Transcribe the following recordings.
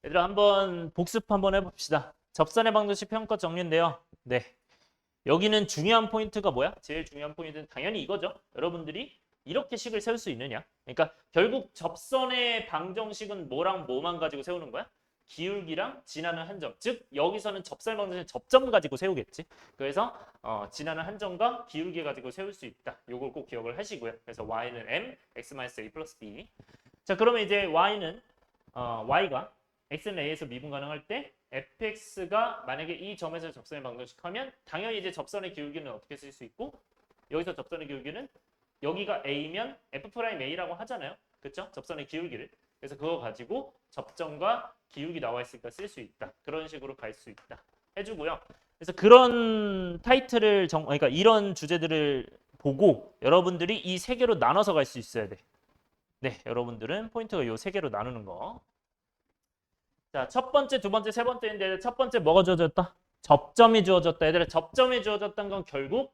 얘들아 한번 복습 한번 해봅시다. 접선의 방정식 평가 정리인데요. 네. 여기는 중요한 포인트가 뭐야? 제일 중요한 포인트는 당연히 이거죠. 여러분들이 이렇게 식을 세울 수 있느냐? 그러니까 결국 접선의 방정식은 뭐랑 뭐만 가지고 세우는 거야? 기울기랑 지나는 한 점. 즉 여기서는 접선의 방정식 접점 가지고 세우겠지. 그래서 지나는 한 점과 기울기 가지고 세울 수 있다. 요걸 꼭 기억을 하시고요. 그래서 y는 m, x-a 플러스 b. 자 그러면 이제 y가 x는 a에서 미분 가능할 때 fx가 만약에 이 점에서 접선의 방정식하면 당연히 이제 접선의 기울기는 어떻게 쓸 수 있고 여기서 접선의 기울기는 여기가 a면 f'a라고 하잖아요. 그렇죠? 접선의 기울기를. 그래서 그거 가지고 접점과 기울기 나와 있으니까 쓸 수 있다. 그런 식으로 갈 수 있다. 해주고요. 그래서 그런 타이틀을 그러니까 이런 주제들을 보고 여러분들이 이 세 개로 나눠서 갈 수 있어야 돼. 네, 여러분들은 포인트가 이 세 개로 나누는 거. 자, 첫 번째, 두 번째, 세 번째인데 첫 번째 뭐가 주어졌다? 접점이 주어졌다. 얘들아, 접점이 주어졌다는 건 결국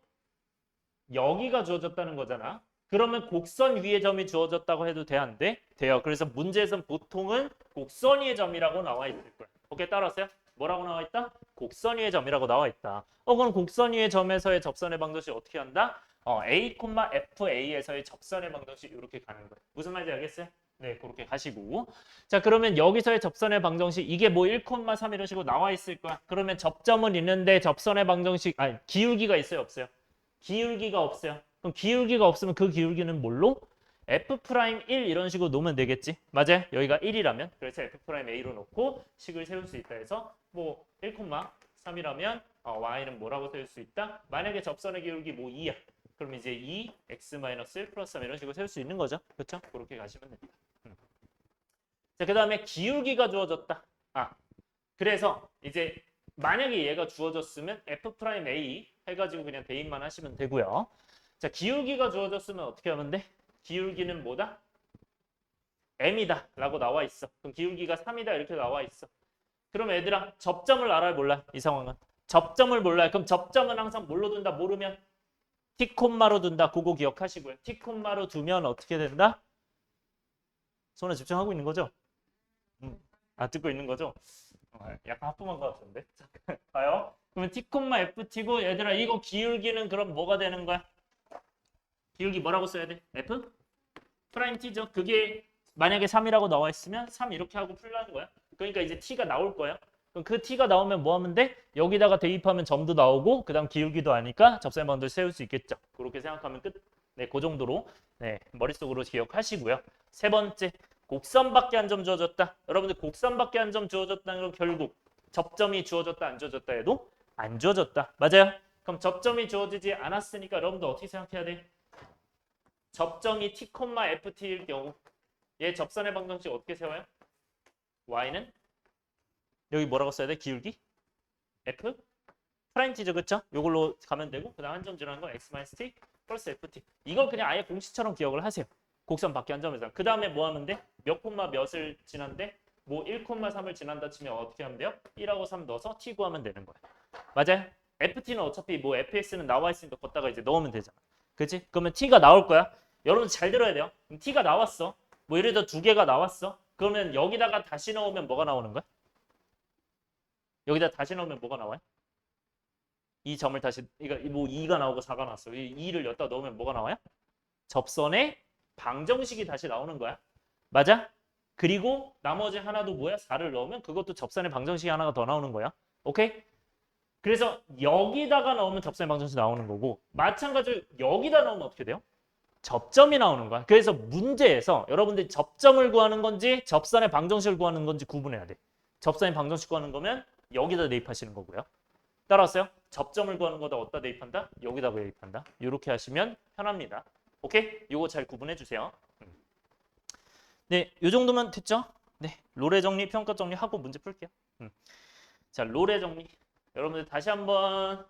여기가 주어졌다는 거잖아. 그러면 곡선 위의 점이 주어졌다고 해도 돼, 안 돼? 돼요. 그래서 문제에서는 보통은 곡선 위의 점이라고 나와 있을 거야. 오케이, 따라왔어요? 뭐라고 나와 있다? 곡선 위의 점이라고 나와 있다. 그럼 곡선 위의 점에서의 접선의 방정식 어떻게 한다? A, FA에서의 접선의 방정식 이렇게 가는 거야. 무슨 말인지 알겠어요? 네, 그렇게 가시고. 자, 그러면 여기서의 접선의 방정식 이게 뭐 1,3 이런 식으로 나와 있을 거야. 그러면 접점은 있는데 접선의 방정식 아니 기울기가 있어요, 없어요? 기울기가 없어요. 그럼 기울기가 없으면 그 기울기는 뭘로? F'1 이런 식으로 놓으면 되겠지. 맞아요? 여기가 1이라면 그래서 F'A로 놓고 식을 세울 수 있다 해서 뭐 1,3이라면 Y는 뭐라고 세울 수 있다? 만약에 접선의 기울기 뭐 2야. 그럼 이제 2, X-1 플러스 3 이런 식으로 세울 수 있는 거죠. 그렇죠? 그렇게 가시면 됩니다. 자, 그 다음에 기울기가 주어졌다. 그래서 이제 만약에 얘가 주어졌으면 F'A 해가지고 그냥 대입만 하시면 되고요. 자, 기울기가 주어졌으면 어떻게 하면 돼? 기울기는 뭐다? m이다 라고 나와 있어. 그럼 기울기가 3이다 이렇게 나와 있어. 그럼 얘들아 접점을 알아요 몰라? 이 상황은. 접점을 몰라요. 그럼 접점은 항상 뭘로 둔다? 모르면 T 콤마로 둔다. 그거 기억하시고요. T 콤마로 두면 어떻게 된다? 손에 집중하고 있는 거죠? 듣고 있는 거죠? 약간 하품한 것 같은데. 잠깐 봐요. 그러면 T, FT고 얘들아 이거 기울기는 그럼 뭐가 되는 거야? 기울기 뭐라고 써야 돼? F? 프라임 T죠. 그게 만약에 3이라고 나와 있으면 3 이렇게 하고 풀라는 거야. 그러니까 이제 T가 나올 거야. 그럼 그 T가 나오면 뭐 하면 돼? 여기다가 대입하면 점도 나오고 그 다음 기울기도 아니까 접선방도 세울 수 있겠죠. 그렇게 생각하면 끝. 네, 그 정도로 네, 머릿속으로 기억하시고요. 세 번째, 곡선밖에 한 점 주어졌다. 여러분들 곡선밖에 한 점 주어졌다는 건 결국 접점이 주어졌다 안 주어졌다 해도 안 주어졌다. 맞아요? 그럼 접점이 주어지지 않았으니까 여러분들 어떻게 생각해야 돼? 접점이 T, FT일 경우 얘 접선의 방정식 어떻게 세워요? Y는 여기 뭐라고 써야 돼? 기울기? F? 프라임 T죠, 그쵸? 이걸로 가면 되고 그 다음 한 점 지나는 건 X-T 플러스 FT. 이걸 그냥 아예 공식처럼 기억을 하세요. 곡선 밖에 한 점에서. 그 다음에 뭐 하면 돼? 몇 콤마 몇을 지난데 뭐 1,3을 지난다 치면 어떻게 하면 돼요? 1하고 3 넣어서 T 구하면 되는 거야. 맞아요? FT는 어차피 뭐 FX는 나와 있으니까 걷다가 이제 넣으면 되잖아. 그치? 그러면 T가 나올 거야. 여러분 잘 들어야 돼요. 그럼 T가 나왔어. 뭐 예를 들어 두 개가 나왔어. 그러면 여기다가 다시 넣으면 뭐가 나오는 거야? 여기다 다시 넣으면 뭐가 나와요? 이 점을 다시 이거 뭐 2가 나오고 4가 나왔어. 이 2를 여기다 넣으면 뭐가 나와요? 접선의 방정식이 다시 나오는 거야. 맞아? 그리고 나머지 하나도 뭐야? 4를 넣으면 그것도 접선의 방정식이 하나가 더 나오는 거야. 오케이? 그래서 여기다가 넣으면 접선의 방정식이 나오는 거고 마찬가지로 여기다 넣으면 어떻게 돼요? 접점이 나오는 거야. 그래서 문제에서 여러분들이 접점을 구하는 건지 접선의 방정식을 구하는 건지 구분해야 돼. 접선의 방정식 구하는 거면 여기다 대입하시는 거고요. 따라왔어요? 접점을 구하는 거다 어디다 대입한다? 여기다 대입한다. 이렇게 하시면 편합니다. 오케이? 이거 잘 구분해 주세요. 네, 이 정도면 됐죠? 네, 롤의 정리, 평가 정리하고 문제 풀게요. 자, 롤의 정리. 여러분들 다시 한번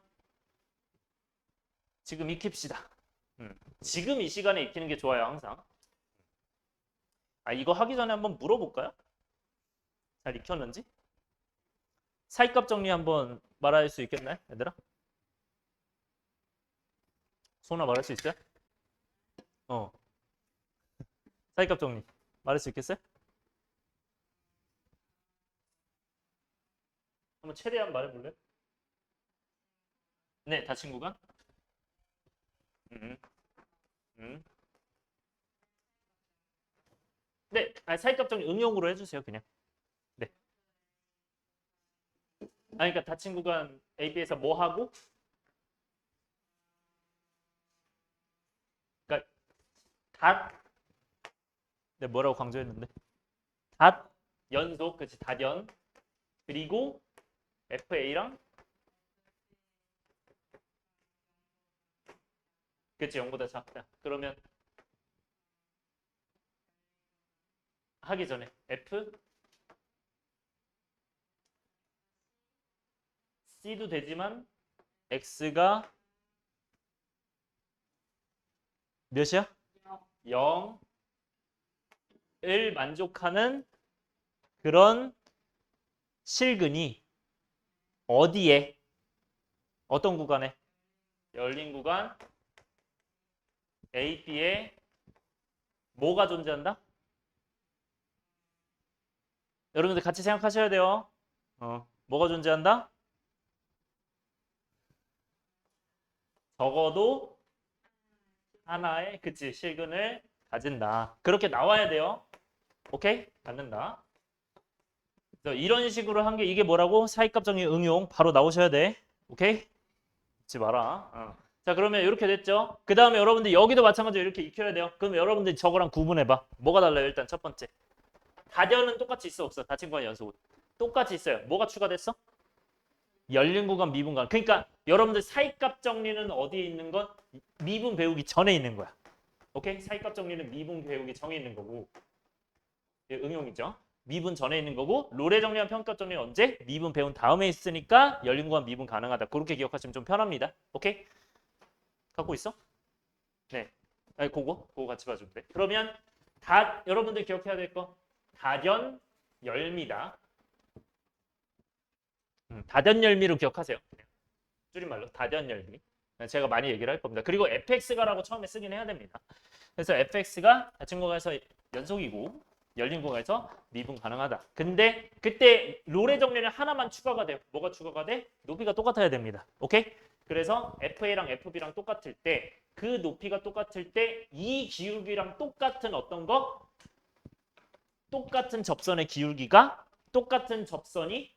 지금 익힙시다. 지금 이 시간에 익히는 게 좋아요, 항상. 이거 하기 전에 한번 물어볼까요? 잘 익혔는지? 사이값 정리 한번 말할 수 있겠나요, 얘들아? 소나 말할 수 있어요? 어, 사이값 정리 말할 수 있겠어요? 한번 최대한 말해볼래? 네, 닫힌 구간. 음, 음. 네, 사이값 정리 응용으로 해주세요, 그냥. 네. 그러니까 닫힌 구간 AB에서 뭐 하고? 그러니까 닷, 네, 뭐라고 강조했는데? 닷 연속, 그치, 닷연. 그리고 FA랑, 그치, 0보다 작다. 그러면 하기 전에 F, C도 되지만 X가 몇이야? 0을 만족하는 그런 실근이 어디에? 어떤 구간에? 열린 구간 A, B에 뭐가 존재한다? 여러분들 같이 생각하셔야 돼요. 뭐가 존재한다? 적어도 하나의 그치 실근을 가진다. 그렇게 나와야 돼요. 오케이? 갖는다. 그래서 이런 식으로 한 게 이게 뭐라고? 사이값 정의 응용 바로 나오셔야 돼. 오케이? 잊지 마라. 자, 그러면 이렇게 됐죠? 그 다음에 여러분들 여기도 마찬가지로 이렇게 익혀야 돼요. 그럼 여러분들 저거랑 구분해봐. 뭐가 달라요? 일단 첫 번째. 다변은 똑같이 있어 없어? 닫힌 구간 연속은. 똑같이 있어요. 뭐가 추가됐어? 열린 구간, 미분 구간. 그러니까 여러분들 사이값 정리는 어디에 있는 건? 미분 배우기 전에 있는 거야. 오케이? 사이값 정리는 미분 배우기 전에 있는 거고. 응용이죠. 미분 전에 있는 거고 롤의 정리와 평가 정리는 언제? 미분 배운 다음에 있으니까 열린 구간 미분 가능하다. 그렇게 기억하시면 좀 편합니다. 오케이? 갖고 있어? 네. 아니, 그거 같이 봐주면 돼. 그러면 여러분들 기억해야 될 거. 다변 열미다. 다변 열미로 기억하세요. 줄임말로 다변 열미. 제가 많이 얘기를 할 겁니다. 그리고 fx가라고 처음에 쓰긴 해야 됩니다. 그래서 fx가 닫힌 구간에서 연속이고 열린 구간에서 미분 가능하다. 근데 그때 롤의 정리는 하나만 추가가 돼요. 뭐가 추가가 돼? 높이가 똑같아야 됩니다. 오케이? 그래서 FA랑 FB랑 똑같을 때 그 높이가 똑같을 때 이 기울기랑 똑같은 어떤 거? 똑같은 접선의 기울기가 똑같은 접선이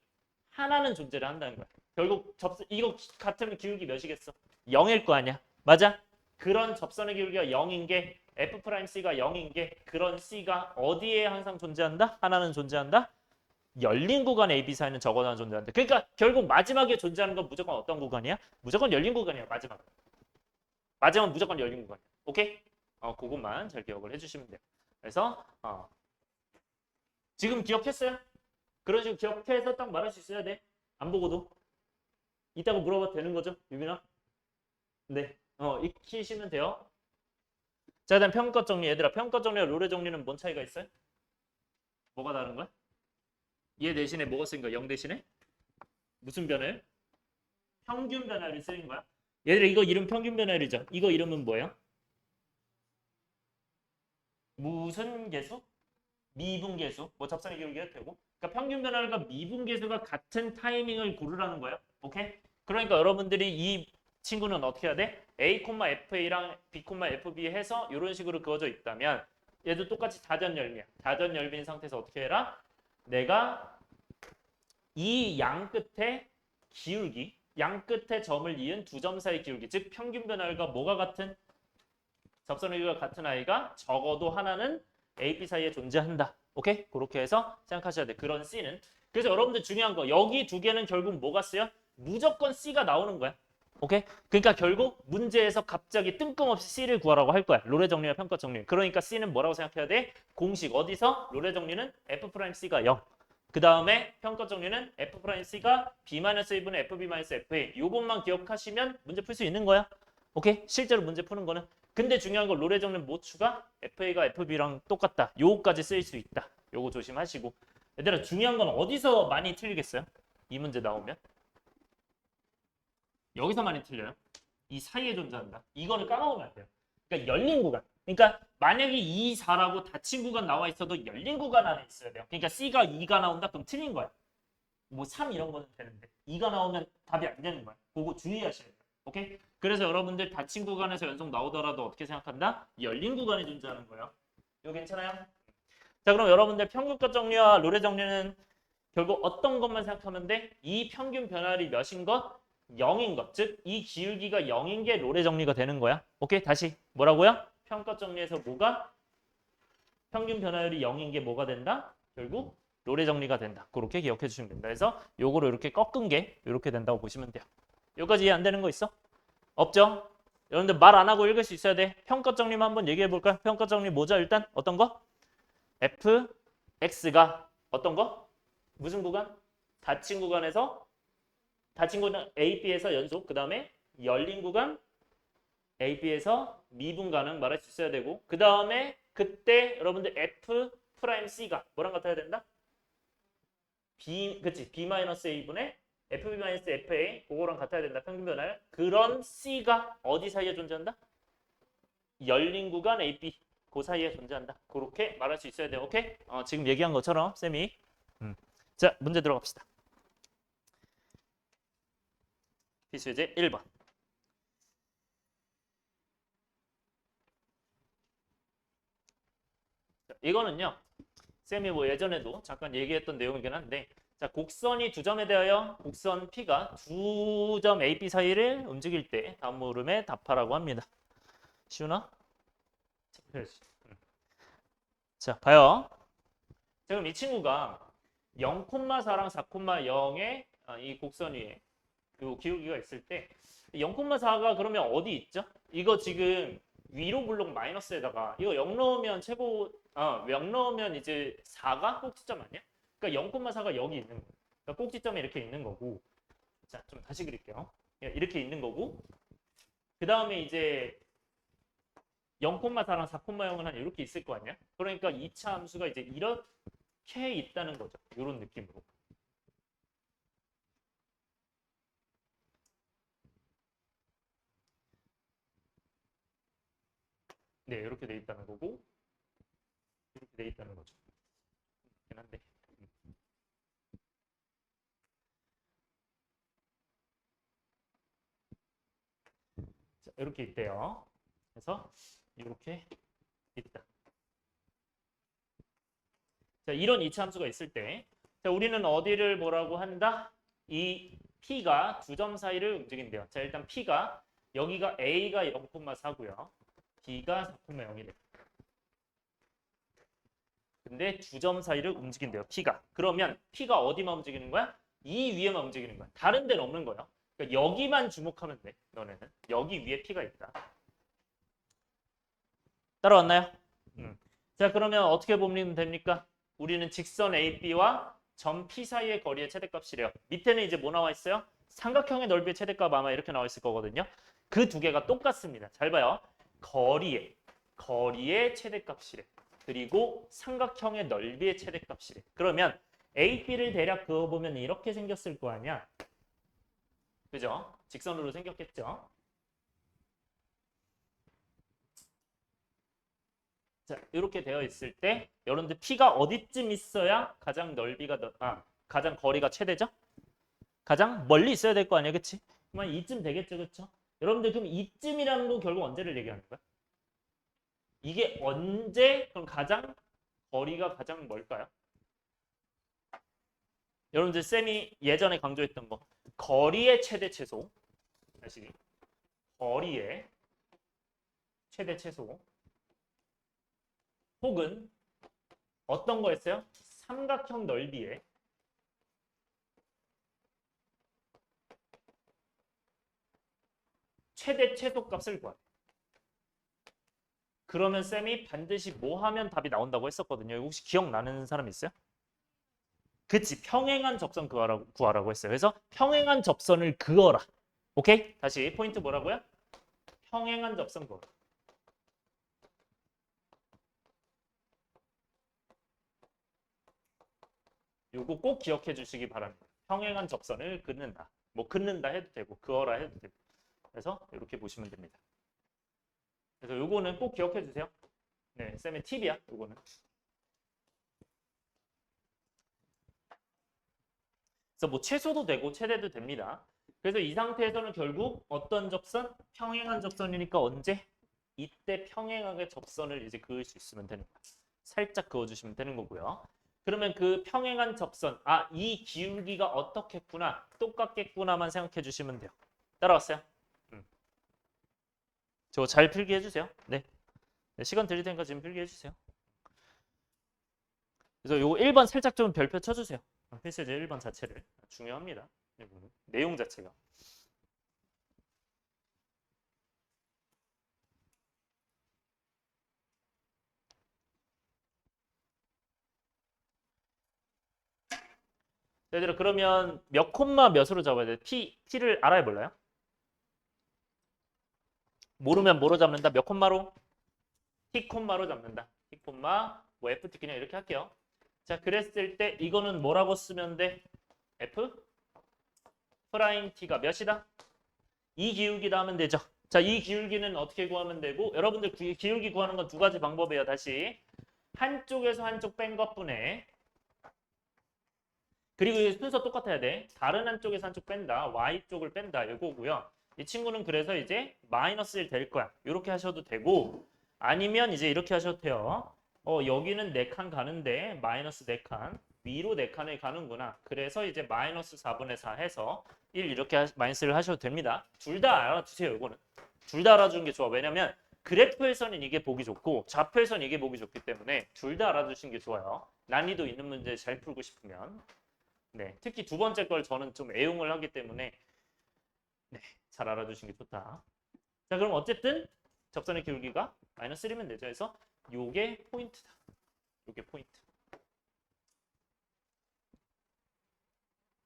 하나는 존재를 한다는 거야. 결국 이거 같으면 기울기 몇이겠어? 0일 거 아니야. 맞아? 그런 접선의 기울기가 0인 게 F'C가 0인 게 그런 C가 어디에 항상 존재한다? 하나는 존재한다? 열린 구간 AB 사이는 적어도 하나 존재한다. 그러니까 결국 마지막에 존재하는 건 무조건 어떤 구간이야? 무조건 열린 구간이야. 마지막은 무조건 열린 구간이야. 오케이? 그것만 잘 기억을 해주시면 돼요. 그래서 지금 기억했어요? 그런 식으로 기억해서 딱 말할 수 있어야 돼. 안 보고도. 이따가 물어봐도 되는 거죠? 유빈아? 네. 익히시면 돼요. 자, 일단 평가 정리. 얘들아, 평가 정리와 롤의 정리는 뭔 차이가 있어요? 뭐가 다른 거야? 얘 대신에 뭐가 쓰인 거야? 0 대신에? 무슨 변화요? 평균 변화를 쓰인 거야? 얘들아, 이거 이름 평균 변화율이죠? 이거 이름은 뭐예요? 무슨 계수? 미분계수. 뭐 접선의 기울기가 되고. 그러니까 평균 변화율과 미분계수가 같은 타이밍을 고르라는 거예요. 오케이? 그러니까 여러분들이 이 친구는 어떻게 해야 돼? A, FA랑 B, FB 해서 이런 식으로 그어져 있다면 얘도 똑같이 다전열미야. 다전열미인 상태에서 어떻게 해라? 내가 이 양 끝에 기울기, 양 끝에 점을 이은 두 점 사이 기울기, 즉 평균 변화율과 뭐가 같은? 접선의 기울기가 같은 아이가 적어도 하나는 A, B 사이에 존재한다. 오케이? 그렇게 해서 생각하셔야 돼. 그런 C는. 그래서 여러분들 중요한 거 여기 두 개는 결국 뭐가 쓰여? 무조건 C가 나오는 거야. 오케이? 그러니까 결국 문제에서 갑자기 뜬금없이 C를 구하라고 할 거야. 롤의 정리와 평가 정리. 그러니까 C는 뭐라고 생각해야 돼? 공식 어디서? 롤의 정리는 F'C가 0. 그 다음에 평가 정리는 F'C가 B-1분의 FB-FA. 요것만 기억하시면 문제 풀 수 있는 거야. 오케이? 실제로 문제 푸는 거는. 근데 중요한 건 롤의 정리는 뭐 추가? FA가 FB랑 똑같다. 요거까지 쓰일 수 있다. 요거 조심하시고. 얘들아 중요한 건 어디서 많이 틀리겠어요? 이 문제 나오면. 여기서 많이 틀려요. 이 사이에 존재한다. 이거를 까먹으면 안 돼요. 그러니까 열린 구간. 그러니까 만약에 2, 4라고 닫힌 구간 나와 있어도 열린 구간 안에 있어야 돼요. 그러니까 C가 2가 나온다? 그럼 틀린 거야. 뭐 3 이런 거는 되는데 2가 나오면 답이 안 되는 거야. 그거 주의하셔야 돼요. 오케이? 그래서 여러분들 닫힌 구간에서 연속 나오더라도 어떻게 생각한다? 열린 구간이 존재하는 거예요. 이거 괜찮아요? 자, 그럼 여러분들 평균값 정리와 롤의 정리는 결국 어떤 것만 생각하면 돼? 이 평균 변화율이 몇인 것? 0인 것. 즉, 이 기울기가 0인 게 롤의 정리가 되는 거야. 오케이? 다시 뭐라고요? 평가 정리에서 뭐가? 평균 변화율이 0인 게 뭐가 된다? 결국 롤의 정리가 된다. 그렇게 기억해 주시면 된다. 그래서 요거를 이렇게 꺾은 게 이렇게 된다고 보시면 돼요. 여기까지 이해 안 되는 거 있어? 없죠? 여러분들 말 안 하고 읽을 수 있어야 돼. 평가 정리만 한번 얘기해 볼까요? 평가 정리 뭐죠? 일단 어떤 거? f, x가 어떤 거? 무슨 구간? 닫힌 구간에서 닫힌 구간 A, B에서 연속 그 다음에 열린 구간 A, B에서 미분 가능 말할 수 있어야 되고 그 다음에 그때 여러분들 F 프라임 C가 뭐랑 같아야 된다? B, 그치? B-A분의 FB-FA 그거랑 같아야 된다. 평균 변화율. 그런 C가 어디 사이에 존재한다? 열린 구간 A, B 그 사이에 존재한다. 그렇게 말할 수 있어야 돼요. 오케이? 지금 얘기한 것처럼 쌤이 자, 문제 들어갑시다. 필수제 1번. 자, 이거는요. 쌤이 뭐 예전에도 잠깐 얘기했던 내용이긴 한데 자, 곡선이 두 점에 대하여 곡선 P가 두 점 A, B 사이를 움직일 때 다음 물음에 답하라고 합니다. 쉬우나? 자, 봐요. 지금 이 친구가 0,4랑 4,0의 이 곡선 위에 그 기울기가 있을 때 0,4가 그러면 어디 있죠? 이거 지금 위로 블록 마이너스에다가 이거 0 넣으면 최고 0 넣으면 이제 4가 꼭지점 아니야? 그러니까 0,4가 여기 있는 거야. 그러니까 꼭지점에 이렇게 있는 거고. 자, 좀 다시 그릴게요. 이렇게 있는 거고. 그 다음에 이제 0,4랑 4,0은 한 이렇게 있을 거 아니야? 그러니까 2차 함수가 이제 이렇게 있다는 거죠. 이런 느낌으로. 네, 이렇게 돼 있다는 거고. 이렇게 돼 있다는 거죠. 그렇긴 한데. 자, 이렇게 있대요. 그래서 이렇게 있다. 자, 이런 이차 함수가 있을 때 자, 우리는 어디를 뭐라고 한다? 이 P가 두 점 사이를 움직인대요. 자, 일단 P가 여기가 A가 0,4고요. B가 4,0이래요. 근데 두 점 사이를 움직인대요. P가. 그러면 P가 어디만 움직이는 거야? 이 위에만 움직이는 거야. 다른 데는 없는 거야. 그러니까 여기만 주목하면 돼. 너네는. 여기 위에 P가 있다. 따라왔나요? 자, 그러면 어떻게 보면 됩니까? 우리는 직선 AB와 점 P 사이의 거리의 최대값이래요. 밑에는 이제 뭐 나와 있어요? 삼각형의 넓이의 최대값 아마 이렇게 나와 있을 거거든요. 그 두 개가 똑같습니다. 잘 봐요. 거리의 최대값이래. 그리고 삼각형의 넓이의 최대값이래. 그러면 AB를 대략 그어보면 이렇게 생겼을 거 아니야? 그죠? 직선으로 생겼겠죠? 자, 이렇게 되어 있을 때 여러분들 P가 어디쯤 있어야 가장 가장 거리가 최대죠? 가장 멀리 있어야 될 거 아니야, 그치? 그러면 이쯤 되겠죠, 그쵸? 여러분들 그럼 이쯤이라는 거 결국 언제를 얘기하는 거야? 이게 언제 그럼 가장 거리가 가장 멀까요? 여러분들 쌤이 예전에 강조했던 거 거리의 최대 최소 다시 거리의 최대 최소 혹은 어떤 거였어요? 삼각형 넓이의 최대 최소값을 구하래. 그러면 쌤이 반드시 뭐 하면 답이 나온다고 했었거든요. 혹시 기억나는 사람 있어요? 그치, 평행한 접선 구하라고 했어요. 그래서 평행한 접선을 그어라. 오케이? 다시 포인트 뭐라고요? 평행한 접선 구하라. 요거 꼭 기억해 주시기 바랍니다. 평행한 접선을 긋는다. 뭐 긋는다 해도 되고 그어라 해도 되고. 그래서 이렇게 보시면 됩니다. 그래서 요거는 꼭 기억해 주세요. 네, 쌤의 팁이야. 요거는. 그래서 뭐 최소도 되고 최대도 됩니다. 그래서 이 상태에서는 결국 어떤 접선? 평행한 접선이니까 언제? 이때 평행하게 접선을 이제 그을 수 있으면 되는 거예요. 살짝 그어주시면 되는 거고요. 그러면 그 평행한 접선, 이 기울기가 어떻겠구나, 똑같겠구나만 생각해 주시면 돼요. 따라왔어요? 저 잘 필기해 주세요. 네. 네, 시간 드릴 테니까 지금 필기해 주세요. 그래서 요거 1번 살짝 좀 별표 쳐주세요. 필수제 1번 자체를. 중요합니다. 내용 자체가. 얘들아 그러면 몇 콤마 몇으로 잡아야 돼? T를 알아야 몰라요? 모르면 뭐로 잡는다? 몇 콤마로? T 콤마로 잡는다. T 콤마 뭐 FT 그냥 이렇게 할게요. 자 그랬을 때 이거는 뭐라고 쓰면 돼? F 프라임 T가 몇이다? 이 기울기다 하면 되죠. 자 이 기울기는 어떻게 구하면 되고 여러분들 기울기 구하는 건 두 가지 방법이에요. 다시 한쪽에서 한쪽 뺀 것뿐에 그리고 순서 똑같아야 돼. 다른 한쪽에서 한쪽 뺀다. Y쪽을 뺀다. 이거고요. 이 친구는 그래서 이제 마이너스 1 될 거야. 이렇게 하셔도 되고 아니면 이제 이렇게 하셔도 돼요. 여기는 4칸 가는데 마이너스 4칸 위로 4칸을 가는구나. 그래서 이제 마이너스 4분의 4 해서 1 이렇게 마이너스를 하셔도 됩니다. 둘 다 알아두세요. 이거는. 둘 다 알아두는 게 좋아. 왜냐면 그래프에서는 이게 보기 좋고 좌표에서는 이게 보기 좋기 때문에 둘 다 알아두시는 게 좋아요. 난이도 있는 문제 잘 풀고 싶으면. 네, 특히 두 번째 걸 저는 좀 애용을 하기 때문에 네, 잘 알아두시는 게 좋다. 자, 그럼 어쨌든 접선의 기울기가 마이너스 1이면 되죠. 그래서 요게 포인트다. 요게 포인트.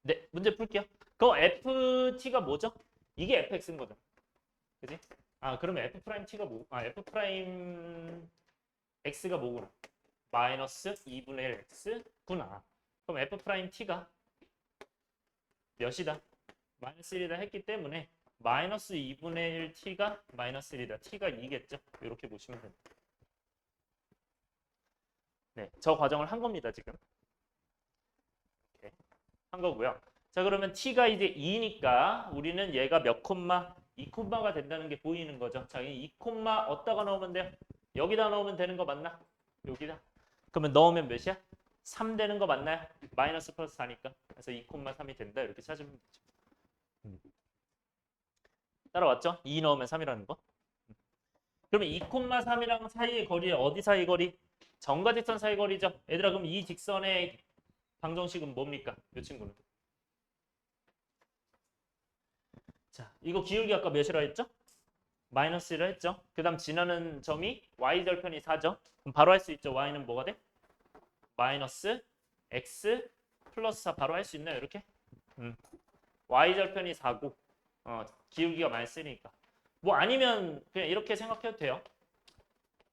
네, 문제 풀게요. 그럼 FT가 뭐죠? 이게 FX인 거죠. 그지? 그러면 F 프라임 T가 뭐? F 프라임 X가 뭐구나? 마이너스 2분의 1 X구나. 그럼 F 프라임 T가 몇이다? 마이너스 1이다 했기 때문에 마이너스 2분의 1 T가 마이너스 1이다. T가 2겠죠? 이렇게 보시면 됩니다. 네, 저 과정을 한 겁니다, 지금. 이렇게 한 거고요. 자, 그러면 T가 이제 2니까 우리는 얘가 몇 콤마? 2콤마가 된다는 게 보이는 거죠. 자, 이 2콤마 어디다가 넣으면 돼요? 여기다 넣으면 되는 거 맞나? 여기다. 그러면 넣으면 몇이야? 3 되는 거 맞나요? 마이너스 플러스 4니까. 그래서 2,3이 된다. 이렇게 찾으면 되죠. 따라왔죠? 2 넣으면 3이라는 거. 그러면 2,3이랑 사이의 거리 어디 사이 거리? 정과 직선 사이 거리죠. 얘들아 그럼 이 직선의 방정식은 뭡니까? 이 친구는. 자, 이거 기울기 아까 몇이라 했죠? 마이너스 1을 했죠. 그 다음 지나는 점이 y절편이 4죠. 그럼 바로 할 수 있죠. y는 뭐가 돼? 마이너스 x 플러스 4 바로 할 수 있나요? 이렇게? y절편이 4고 기울기가 마이너스 1이니까. 뭐 아니면 그냥 이렇게 생각해도 돼요.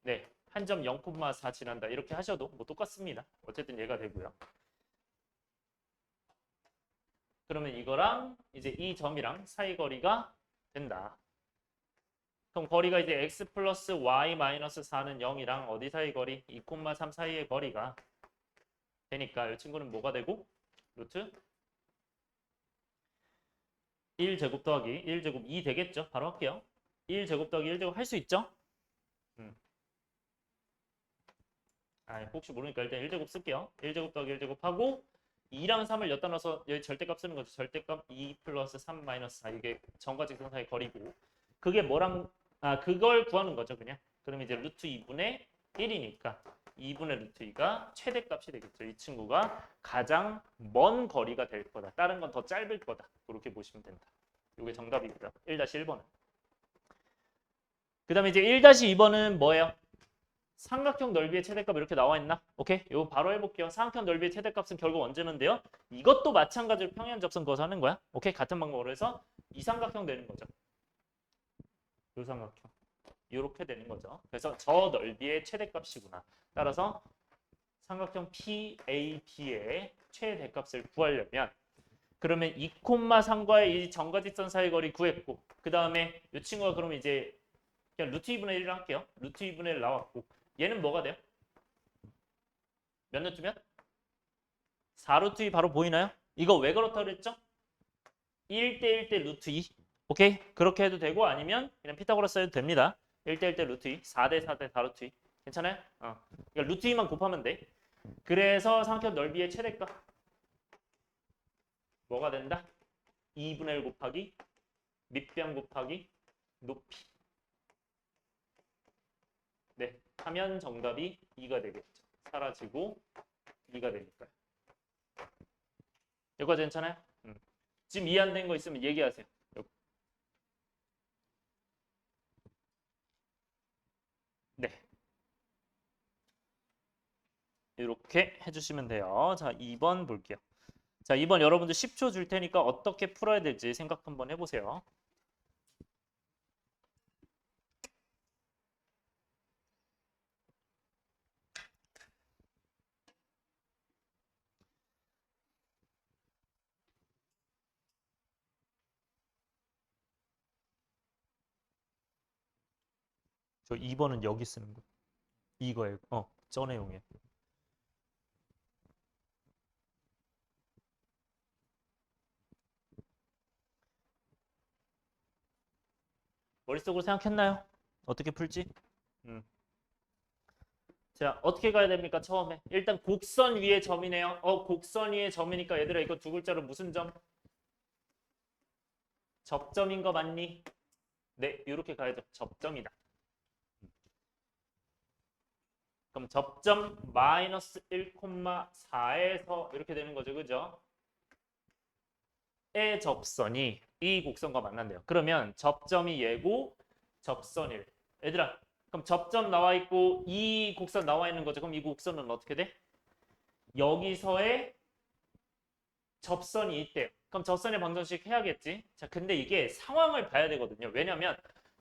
네, 한 점 0,4 지난다. 이렇게 하셔도 뭐 똑같습니다. 어쨌든 얘가 되고요. 그러면 이거랑 이제 이 점이랑 사이 거리가 된다. 그럼 거리가 이제 x 플러스 y 마이너스 4는 0이랑 어디 사이 거리? 2,3 사이의 거리가 되니까 이 친구는 뭐가 되고? 루트 1제곱 더하기 1제곱 2 되겠죠? 바로 할게요. 1제곱 더하기 1제곱 할 수 있죠? 혹시 모르니까 일단 1제곱 쓸게요. 1제곱 더하기 1제곱 하고 2랑 3을 엿다 넣어서 여기 절대값 쓰는 거죠. 절대값 2 플러스 3 마이너스 4 이게 점과 직선 사이 거리고 그게 뭐랑 그걸 구하는 거죠 그냥. 그럼 이제 루트 2분의 1이니까 2분의 루트 2가 최대값이 되겠죠. 이 친구가 가장 먼 거리가 될 거다. 다른 건 더 짧을 거다. 그렇게 보시면 된다. 이게 정답입니다. 1-1번은. 그 다음에 이제 1-2번은 뭐예요? 삼각형 넓이의 최대값 이렇게 나와 있나? 오케이, 이거 바로 해볼게요. 삼각형 넓이의 최대값은 결국 언제면 돼요? 이것도 마찬가지로 평행 접선 그어서 하는 거야. 오케이, 같은 방법으로 해서 이 삼각형 되는 거죠. 이 삼각형 이렇게 되는 거죠. 그래서 저 넓이의 최대값이구나. 따라서 삼각형 PAB의 최대값을 구하려면 그러면 2,3과의 이 정과 직선 사이 거리 구했고 그 다음에 이 친구가 그러면 이제 그냥 루트 2분의 1을 할게요. 루트 2분의 1 나왔고 얘는 뭐가 돼요? 몇 루트면? 4루트 2 바로 보이나요? 이거 왜 그렇다고 그랬죠? 1대 1대 루트 2. 오케이? 그렇게 해도 되고 아니면 그냥 피타고라스 해도 됩니다. 1대 1대 루트 2. 4대 4대 4 루트 2. 괜찮아요? 그러니까 루트 2만 곱하면 돼. 그래서 삼각형 넓이의 최대값 뭐가 된다? 2분의 1 곱하기 밑변 곱하기 높이. 네, 하면 정답이 2가 되겠죠. 사라지고 2가 되니까요. 이거 괜찮아요? 지금 이해 안 된 거 있으면 얘기하세요. 네. 이렇게 해주시면 돼요. 자, 2번 볼게요. 자, 2번 여러분들 10초 줄 테니까 어떻게 풀어야 될지 생각 한번 해보세요. 저 2번은 여기 쓰는 거. 이거예요. 저 내용이에요. 머릿속으로 생각했나요? 어떻게 풀지? 음. 자, 어떻게 가야 됩니까? 처음에. 일단 곡선 위에 점이네요. 곡선 위에 점이니까 얘들아 이거 두 글자로 무슨 점? 접점인 거 맞니? 네, 이렇게 가야죠. 접점이다. 그럼 접점 마이너스 1,4에서 이렇게 되는 거죠. 그죠? 의 접선이 이 곡선과 만난대요. 그러면 접점이 얘고 접선 1. 얘들아, 그럼 접점 나와 있고 이 곡선 나와 있는 거죠. 그럼 이 곡선은 어떻게 돼? 여기서의 접선이 있대요. 그럼 접선의 방정식 해야겠지. 자, 근데 이게 상황을 봐야 되거든요. 왜냐면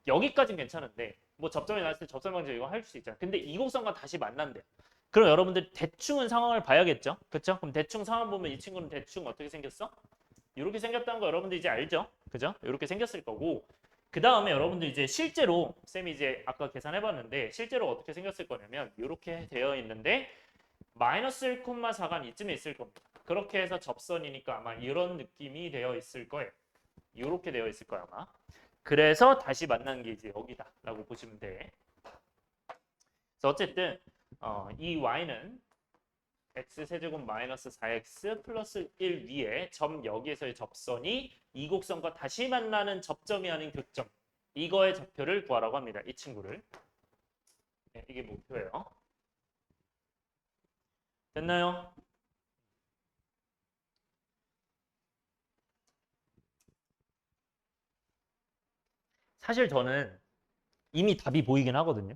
여기까지는 괜찮은데 뭐 접점이 나왔을 때 접선 방정 이거 할 수 있잖아. 근데 이 곡선과 다시 만난대요. 그럼 여러분들 대충은 상황을 봐야겠죠. 그렇죠? 그럼 대충 상황 보면 이 친구는 대충 어떻게 생겼어? 이렇게 생겼다는 거 여러분들 이제 알죠? 그죠? 이렇게 생겼을 거고 그 다음에 여러분들 이제 실제로 쌤이 이제 아까 계산해봤는데 실제로 어떻게 생겼을 거냐면 이렇게 되어 있는데 마이너스 1,4가 이쯤에 있을 겁니다. 그렇게 해서 접선이니까 아마 이런 느낌이 되어 있을 거예요. 이렇게 되어 있을 거야 아마. 그래서 다시 만난 게 이제 여기다라고 보시면 돼. 그래서 어쨌든 이 y는 x세제곱 마이너스 4x 플러스 1 위에 점 여기에서의 접선이 이 곡선과 다시 만나는 접점이 아닌 교점. 이거의 좌표를 구하라고 합니다. 이 친구를. 네, 이게 목표예요. 됐나요? 사실 저는 이미 답이 보이긴 하거든요.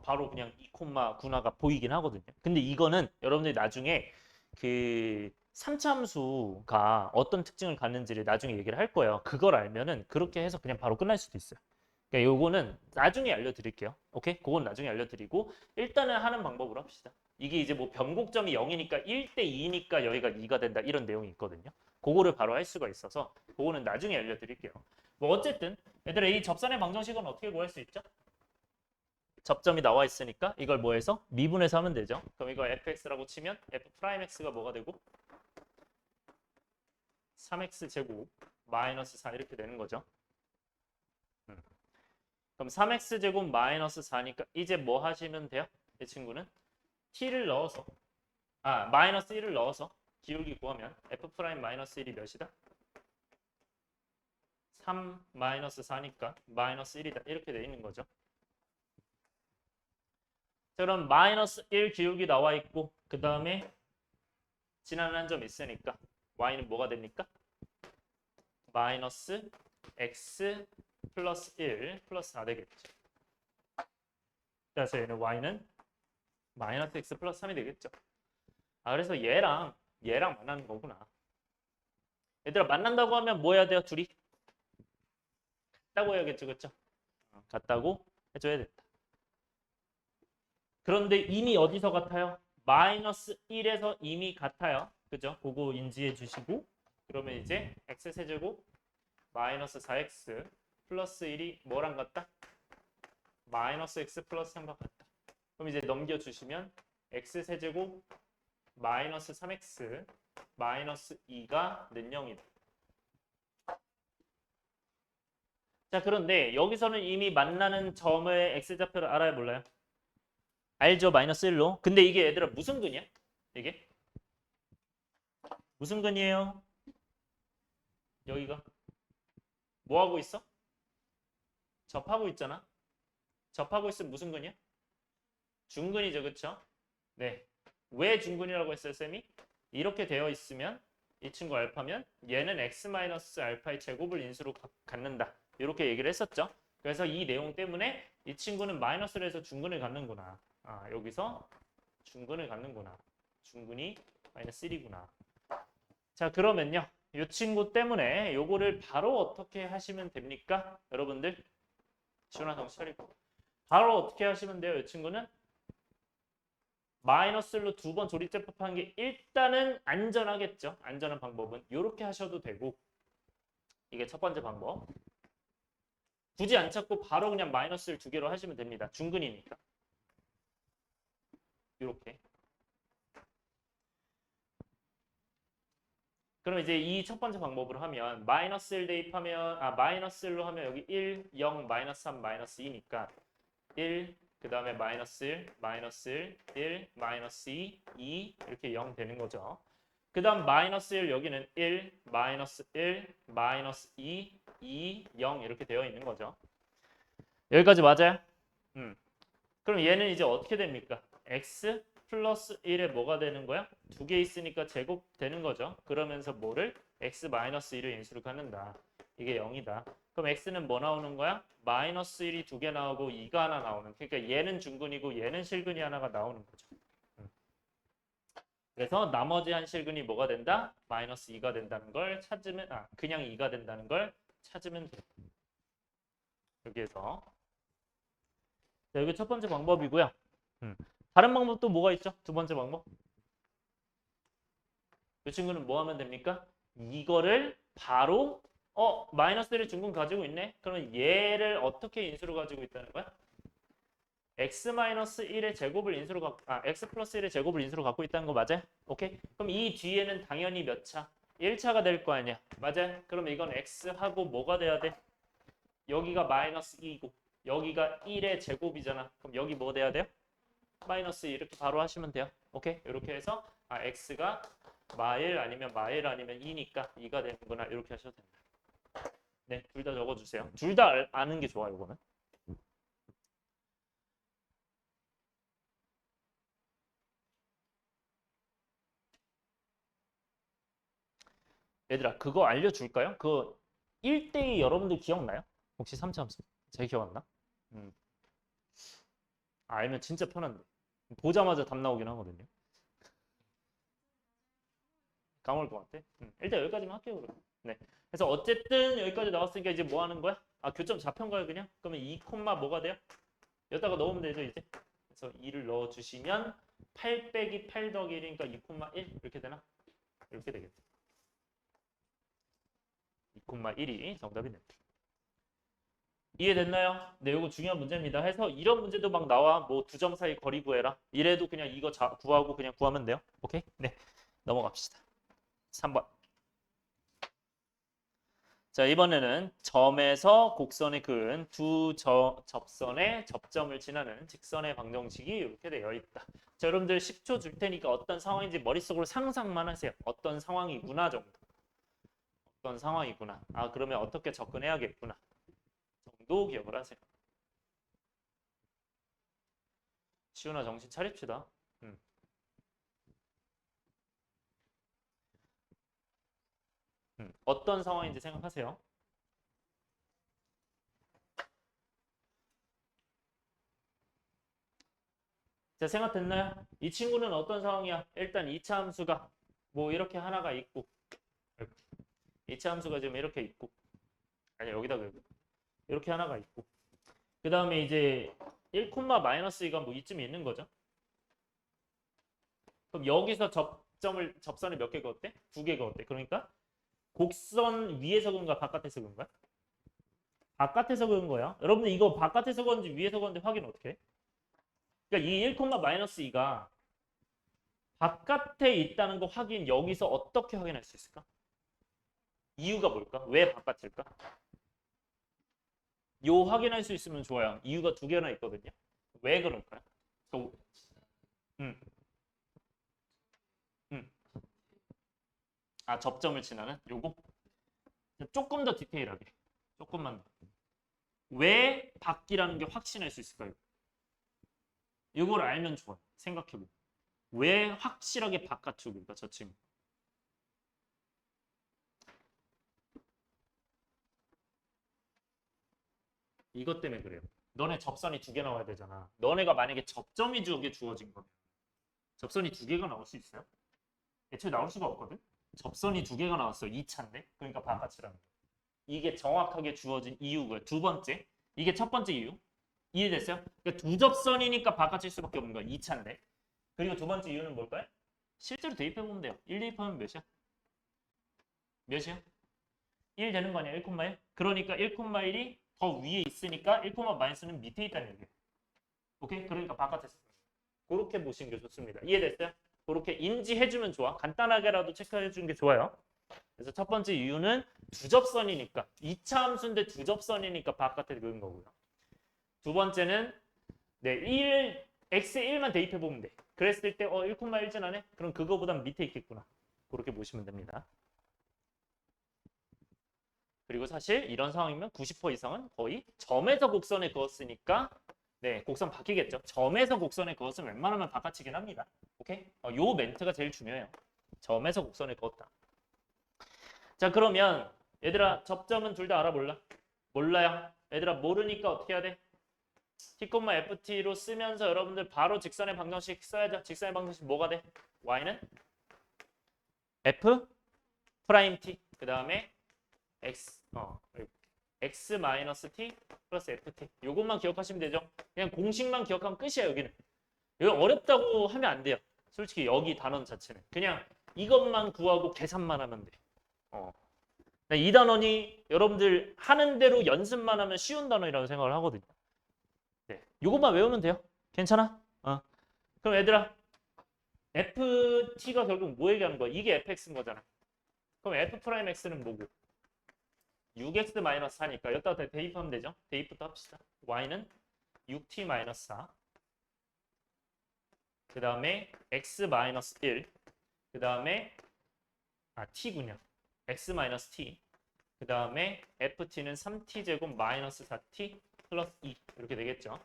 바로 그냥 2,9가 보이긴 하거든요. 근데 이거는 여러분들이 나중에 그 3참수가 어떤 특징을 갖는지를 나중에 얘기를 할 거예요. 그걸 알면은 그렇게 해서 그냥 바로 끝날 수도 있어요. 그러니까 요거는 나중에 알려드릴게요. 오케이? 그건 나중에 알려드리고 일단은 하는 방법으로 합시다. 이게 이제 뭐 변곡점이 0이니까 1대 2니까 여기가 2가 된다 이런 내용이 있거든요. 그거를 바로 할 수가 있어서 그거는 나중에 알려드릴게요. 뭐 어쨌든 얘들아 이 접선의 방정식은 어떻게 구할 수 있죠? 접점이 나와 있으니까 이걸 뭐 해서 미분해서 하면 되죠. 그럼 이거 fx라고 치면 f'x가 뭐가 되고 3x 제곱 마이너스 4 이렇게 되는 거죠. 그럼 3x 제곱 마이너스 4니까 이제 뭐 하시면 돼요? 이 친구는 t를 넣어서 마이너스 1을 넣어서 기울기 구하면 f 프라임 마이너스 1이 몇이다? 3 마이너스 4니까 마이너스 1이다 이렇게 돼 있는 거죠. 자, 그럼 마이너스 1 기울기 나와 있고 그 다음에 지나는 한 점 있으니까 y는 뭐가 됩니까? 마이너스 x 플러스 1 플러스 4 되겠죠. 그래서 얘는 y는 마이너스 x 플러스 3이 되겠죠. 그래서 얘랑 만나는 거구나. 얘들아 만난다고 하면 뭐 해야 돼요? 둘이? 같다고 해야겠죠. 그렇죠? 같다고 해줘야 된다. 그런데 이미 어디서 같아요? 마이너스 1에서 이미 같아요. 그죠? 그거 인지해 주시고 그러면 이제 x세제곱 마이너스 4x 플러스 1이 뭐랑 같다? 마이너스 x 플러스 3과 같다. 그럼 이제 넘겨주시면 x세제곱 마이너스 3x 마이너스 2가 는 0이다. 자, 그런데 여기서는 이미 만나는 점의 x좌표를 알아야 몰라요? 알죠? 마이너스 1로. 근데 이게 얘들아 무슨 근이야? 이게? 무슨 근이에요? 여기가. 뭐 하고 있어? 접하고 있잖아. 접하고 있으면 무슨 근이야? 중근이죠. 그쵸? 네. 왜 중근이라고 했어요, 쌤이? 이렇게 되어 있으면 이 친구 알파면 얘는 x-알파의 제곱을 인수로 갖는다. 이렇게 얘기를 했었죠. 그래서 이 내용 때문에 이 친구는 마이너스를 해서 중근을 갖는구나. 아, 여기서 중근을 갖는구나. 중근이 마이너스 1이구나. 자, 그러면요. 이 친구 때문에 요거를 바로 어떻게 하시면 됩니까? 여러분들? 시원한 정신 차리고. 바로 어떻게 하시면 돼요? 이 친구는? 마이너스로 두 번 조립제법하는 게 일단은 안전하겠죠. 안전한 방법은 이렇게 하셔도 되고 이게 첫 번째 방법. 굳이 안 찾고 바로 그냥 마이너스를 두 개로 하시면 됩니다. 중근이니까. 이렇게. 그럼 이제 이 첫 번째 방법으로 하면 마이너스 1 대입하면 마이너스 1로 하면 여기 1, 0, 마이너스 3, 마이너스 2니까 1, 그 다음에 마이너스 1, 마이너스 1, 1, 마이너스 2, 2 이렇게 0 되는 거죠. 그 다음 마이너스 1 여기는 1, 마이너스 1, 마이너스 2, 2, 0 이렇게 되어 있는 거죠. 여기까지 맞아요? 그럼 얘는 이제 어떻게 됩니까? x 플러스 1에 뭐가 되는 거야? 두 개 있으니까 제곱 되는 거죠. 그러면서 뭐를? x 마이너스 1을 인수로 갖는다. 이게 0이다. 그럼 x는 뭐 나오는 거야? 마이너스 1이 두 개 나오고 2가 하나 나오는. 그러니까 얘는 중근이고 얘는 실근이 하나가 나오는 거죠. 그래서 나머지 한 실근이 뭐가 된다? 마이너스 2가 된다는 걸 찾으면 그냥 2가 된다는 걸 찾으면 돼. 여기에서 자, 여기 첫 번째 방법이고요. 다른 방법도 뭐가 있죠? 두 번째 방법. 이 친구는 뭐 하면 됩니까? 이거를 바로 마이너스 1을 중근 가지고 있네. 그러면 얘를 어떻게 인수로 가지고 있다는 거야? x-1의 제곱을 인수로 x 플러스 1의 제곱을 인수로 갖고 있다는 거 맞아요? 오케이? 그럼 이 뒤에는 당연히 몇 차? 1차가 될 거 아니야. 맞아요? 그럼 이건 x하고 뭐가 돼야 돼? 여기가 마이너스 2고 여기가 1의 제곱이잖아. 그럼 여기 뭐 돼야 돼요? 마이너스 이렇게 바로 하시면 돼요. 오케이? 이렇게 해서 x가 마1 아니면 마1 아니면 2니까 2가 되는구나. 이렇게 하셔도 됩니다. 네, 둘 다 적어주세요. 둘 다 아는 게 좋아요, 이거는. 얘들아, 그거 알려줄까요? 그 1대2 여러분들 기억나요? 혹시 3차 함수? 제 기억 안 나? 알면 진짜 편한데. 보자마자 답 나오긴 하거든요. 까먹을 것 같아. 일단 여기까지만 할게요, 그러면. 네. 그래서 어쨌든 여기까지 나왔으니까 이제 뭐 하는 거야? 교점 잡혀인가요, 그냥? 그러면 2 콤마 뭐가 돼요? 여기다가 넣으면 되죠, 이제. 그래서 2를 넣어주시면 8 빼기 8 더하기 1이니까 2 콤마 1 이렇게 되나? 이렇게 되겠죠. 2 콤마 1이 정답이 됩니다. 이해됐나요? 네, 이거 중요한 문제입니다. 해서 이런 문제도 막 나와. 뭐 두 점 사이 거리 구해라. 이래도 그냥 이거 구하고 그냥 구하면 돼요. 오케이? 네, 넘어갑시다. 3번. 자, 이번에는 점에서 곡선의 그은 두 접선의 접점을 지나는 직선의 방정식이 이렇게 되어 있다. 자, 여러분들 10초 줄 테니까 어떤 상황인지 머릿속으로 상상만 하세요. 어떤 상황이구나 정도. 어떤 상황이구나. 그러면 어떻게 접근해야겠구나. 정도 기억을 하세요. 시훈아 정신 차립시다. 어떤 상황인지 생각하세요. 자, 생각됐나요? 이 친구는 어떤 상황이야? 일단 2차 함수가 뭐 이렇게 하나가 있고 2차 함수가 지금 이렇게 있고 아니 여기다 그리고 이렇게 하나가 있고 그 다음에 이제 1, 마이너스 2가 뭐 이쯤에 있는 거죠. 그럼 여기서 접선을 몇 개 그었대? 두 개 그었대. 그러니까 곡선 위에서 그은가 바깥에서 그은 거야? 바깥에서 그은 거야. 여러분들 이거 바깥에서 그은지 위에서 그은지 확인 어떻게 해? 그러니까 이 1, 마이너스 2가 바깥에 있다는 거 확인 여기서 어떻게 확인할 수 있을까? 이유가 뭘까? 왜 바깥일까? 요 확인할 수 있으면 좋아요. 이유가 두 개나 있거든요. 왜 그럴까요? 음, 음. 아, 접점을 지나는 요거? 조금 더 디테일하게. 조금만 더. 왜 밖이라는 게 확신할 수 있을까요? 이걸 알면 좋아요. 생각해보고. 왜 확실하게 바깥쪽일까, 저 친구? 이것 때문에 그래요. 너네 접선이 두 개 나와야 되잖아. 너네가 만약에 접점이 두 개 주어진 거면 접선이 두 개가 나올 수 있어요? 애초에 나올 수가 없거든? 접선이 두 개가 나왔어. 2차인데? 그러니까 바깥이라는 거. 이게 정확하게 주어진 이유고요. 두 번째. 이게 첫 번째 이유. 이해됐어요? 그러니까 두 접선이니까 바깥일 수밖에 없는 거야. 2차인데. 그리고 두 번째 이유는 뭘까요? 실제로 대입해보면 돼요. 1 대입하면 몇이야? 몇이야? 1 되는 거 아니야? 1,1? 그러니까 1,1이 더 위에 있으니까 1, 마이너스는 밑에 있다는 얘기예요. 오케이? 그러니까 바깥에 있어요. 그렇게 보시는 게 좋습니다. 이해됐어요? 그렇게 인지해주면 좋아. 간단하게라도 체크해주는 게 좋아요. 그래서 첫 번째 이유는 두 접선이니까 2차 함수인데 두 접선이니까 바깥에 그은 거고요. 두 번째는 네, 1, x1만 대입해보면 돼. 그랬을 때 1,1 지나네? 그럼 그거보단 밑에 있겠구나. 그렇게 보시면 됩니다. 그리고 사실 이런 상황이면 90% 이상은 거의 점에서 곡선에 그었으니까 네, 곡선 바뀌겠죠. 점에서 곡선에 그었으면 웬만하면 바깥이긴 합니다. 오케이? 요 멘트가 제일 중요해요. 점에서 곡선에 그었다. 자, 그러면 얘들아 접점은 둘 다 알아 몰라? 몰라요. 얘들아 모르니까 어떻게 해야 돼? t,ft로 쓰면서 여러분들 바로 직선의 방정식 써야죠. 직선의 방정식 뭐가 돼? y는 f 프라임 t 그 다음에 x 마이너스 t 플러스 ft 요것만 기억하시면 되죠. 그냥 공식만 기억하면 끝이야. 여기는 여기 어렵다고 하면 안 돼요. 솔직히 여기 단원 자체는 그냥 이것만 구하고 계산만 하면 돼. 이 단원이 여러분들 하는 대로 연습만 하면 쉬운 단원이라고 생각을 하거든요. 네, 요것만 외우면 돼요. 괜찮아? 그럼 얘들아 ft가 결국 뭐 얘기하는 거야? 이게 fx인 거잖아. 그럼 f 프라임 x는 뭐고? 6x-4니까 여기다가 대입하면 되죠. 대입부터 합시다. y는 6t-4 그 다음에 x-1 그 다음에 t군요. x-t 그 다음에 ft는 3t제곱 마이너스 4t 플러스 2 이렇게 되겠죠.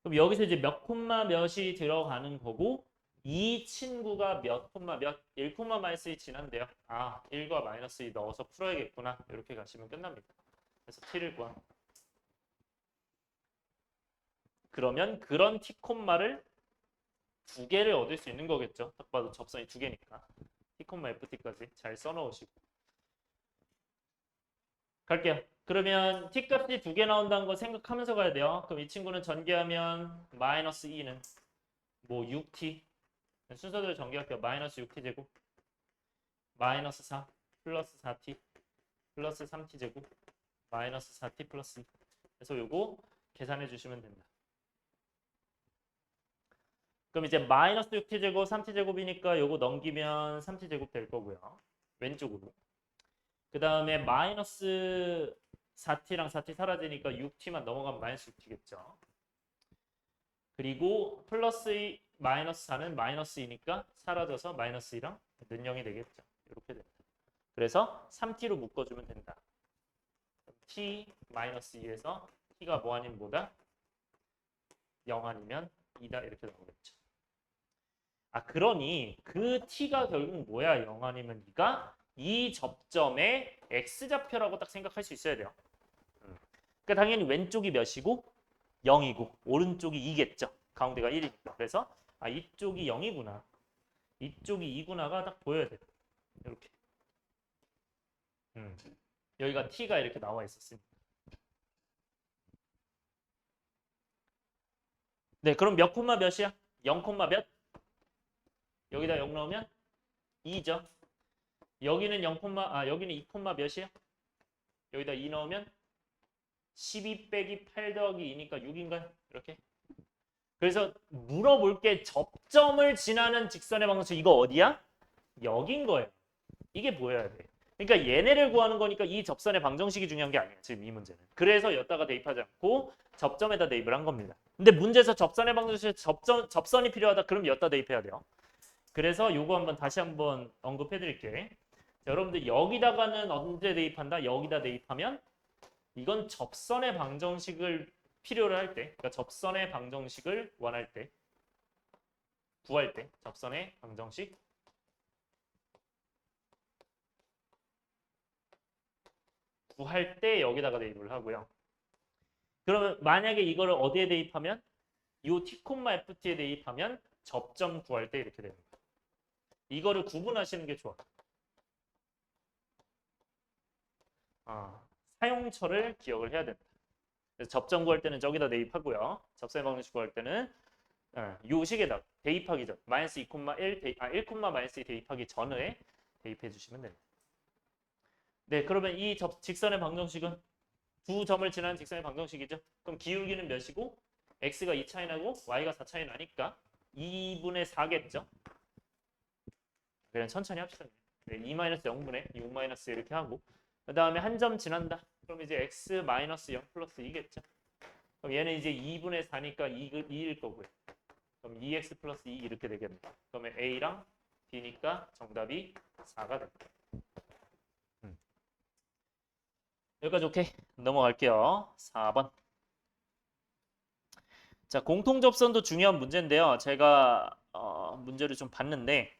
그럼 여기서 이제 몇 콤마 몇이 들어가는 거고 이 친구가 몇 콤마 몇 1 마이너스 2 지난데요. 1과 마이너스 2 넣어서 풀어야겠구나. 이렇게 가시면 끝납니다. 그래서 t를 구한. 그러면 그런 t 콤마를 두 개를 얻을 수 있는 거겠죠. 딱 봐도 접선이 두 개니까. t 콤마 ft까지 잘 써놓으시고. 갈게요. 그러면 t 값이 두 개 나온다는 거 생각하면서 가야 돼요. 그럼 이 친구는 전개하면 마이너스 2는 뭐 6t 순서대로 전개할게요. 마이너스 6t 제곱 마이너스 4 플러스 4t 플러스 3t 제곱 마이너스 4t 플러스 2 그래서 요거 계산해 주시면 된다. 그럼 이제 마이너스 6t 제곱 3t 제곱이니까 요거 넘기면 3t 제곱 될 거고요. 왼쪽으로. 그 다음에 마이너스 4t랑 4t 사라지니까 6t만 넘어가면 마이너스 6t겠죠. 그리고 플러스 2, 마이너스 4는 마이너스 2니까 사라져서 마이너스 2랑 는 0이 되겠죠. 이렇게 됩니다. 그래서 3t로 묶어주면 된다. t 마이너스 2에서 t가 뭐 아닌 뭐다? 0 아니면 2다 이렇게 나오겠죠. 그러니 그 t가 결국 뭐야? 0 아니면 2가 이 접점의 x좌표라고 딱 생각할 수 있어야 돼요. 그러니까 당연히 왼쪽이 몇이고 0이고 오른쪽이 2겠죠. 가운데가 1이니까. 그래서 이쪽이 0이구나. 이쪽이 2구나가 딱 보여야 돼요. 이렇게. 여기가 t가 이렇게 나와 있었으니까. 네, 그럼 몇 콤마 몇이야? 0 콤마 몇? 여기다 0 넣으면 2죠. 여기는 0 콤마 여기는 2 콤마 몇이야? 여기다 2 넣으면 12 빼기 8 더하기 2니까 6인가요? 이렇게. 그래서 물어볼 게 접점을 지나는 직선의 방정식 이거 어디야? 여긴 거예요. 이게 보여야 돼. 그러니까 얘네를 구하는 거니까 이 접선의 방정식이 중요한 게 아니에요. 지금 이 문제는. 그래서 여기다가 대입하지 않고 접점에다 대입을 한 겁니다. 근데 문제에서 접선의 방정식 접선이 필요하다. 그럼 여기다 대입해야 돼요. 그래서 요거 한번 다시 한번 언급해 드릴게. 여러분들 여기다가는 언제 대입한다? 여기다 대입하면 이건 접선의 방정식을 필요로 할 때, 그러니까 접선의 방정식을 원할 때, 구할 때, 접선의 방정식 구할 때 여기다가 대입을 하고요. 그러면 만약에 이거를 어디에 대입하면 이 t, ft에 대입하면 접점 구할 때 이렇게 되는 거예요. 이거를 구분하시는 게 좋아. 사용처를 기억을 해야 된다. 그래서 접점 구할 때는 저기다 대입하고요. 접선의 방정식 구할 때는 요 식에다 대입하기 전 마이너스 2,1 1, 대입하기 전에 대입해 주시면 됩니다. 네, 그러면 이 직선의 방정식은 두 점을 지나는 직선의 방정식이죠. 그럼 기울기는 몇이고 x가 2 차이 나고 y가 4 차이 나니까 2분의 4겠죠. 그냥 천천히 합시다. 네, 2-0분의 6- 이렇게 하고 그 다음에 한 점 지난다. 그럼 이제 x-0 플러스 2겠죠. 그럼 얘는 이제 2분의 4니까 2일 거고요. 그럼 2x 플러스 2 이렇게 되겠네요. 그러면 a랑 b니까 정답이 4가 됩니다. 여기까지 오케이? 넘어갈게요. 4번. 자, 공통접선도 중요한 문제인데요. 제가 문제를 좀 봤는데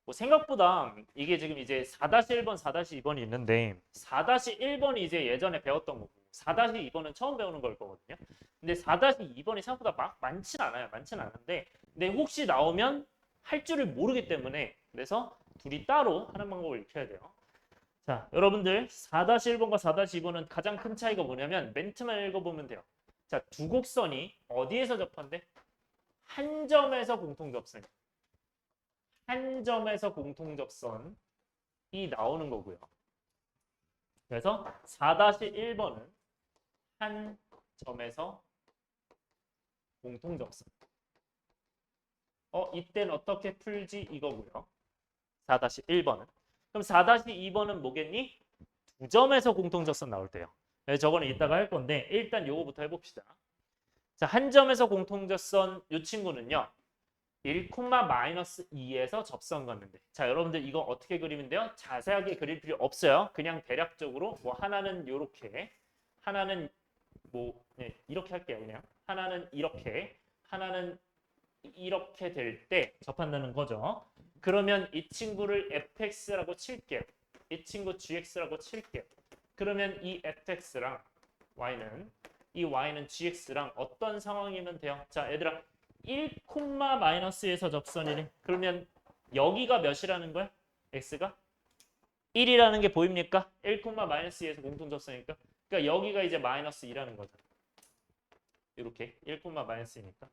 뭐 생각보다 이게 지금 이제 4-1번, 4-2번이 있는데 4-1번이 이제 예전에 배웠던 거고 4-2번은 처음 배우는 걸 거거든요. 근데 4-2번이 생각보다 많진 않아요. 많진 않은데 근데 혹시 나오면 할 줄을 모르기 때문에 그래서 둘이 따로 하는 방법을 익혀야 돼요. 자, 여러분들 4-1번과 4-2번은 가장 큰 차이가 뭐냐면 멘트만 읽어보면 돼요. 자, 두 곡선이 어디에서 접한대? 한 점에서 공통접선. 한 점에서 공통접선이 나오는 거고요. 그래서 4-1번은 한 점에서 공통접선. 이때는 어떻게 풀지 이거고요. 4-1번은. 그럼 4-2번은 뭐겠니? 두 점에서 공통접선 나올 때요. 네, 저거는 이따가 할 건데 일단 요거부터 해봅시다. 자, 한 점에서 공통접선 이 친구는요. 1,-2에서 접선 갔는데 자, 여러분들 이거 어떻게 그리면 돼요? 자세하게 그릴 필요 없어요. 그냥 대략적으로 뭐 하나는 요렇게 하나는 뭐 이렇게 할게요. 그냥 하나는 이렇게 하나는 이렇게 될 때 접한다는 거죠. 그러면 이 친구를 fx라고 칠게요. 이 친구 gx라고 칠게요. 그러면 이 fx랑 y는 gx랑 어떤 상황이면 돼요? 자, 얘들아 1,-에서 접선이래. 그러면 여기가 몇이라는 거야? x가 1이라는 게 보입니까? 1,-2에서 공통접선이니까. 그러니까 여기가 이제 -2라는 거죠. 이렇게 1,-2니까.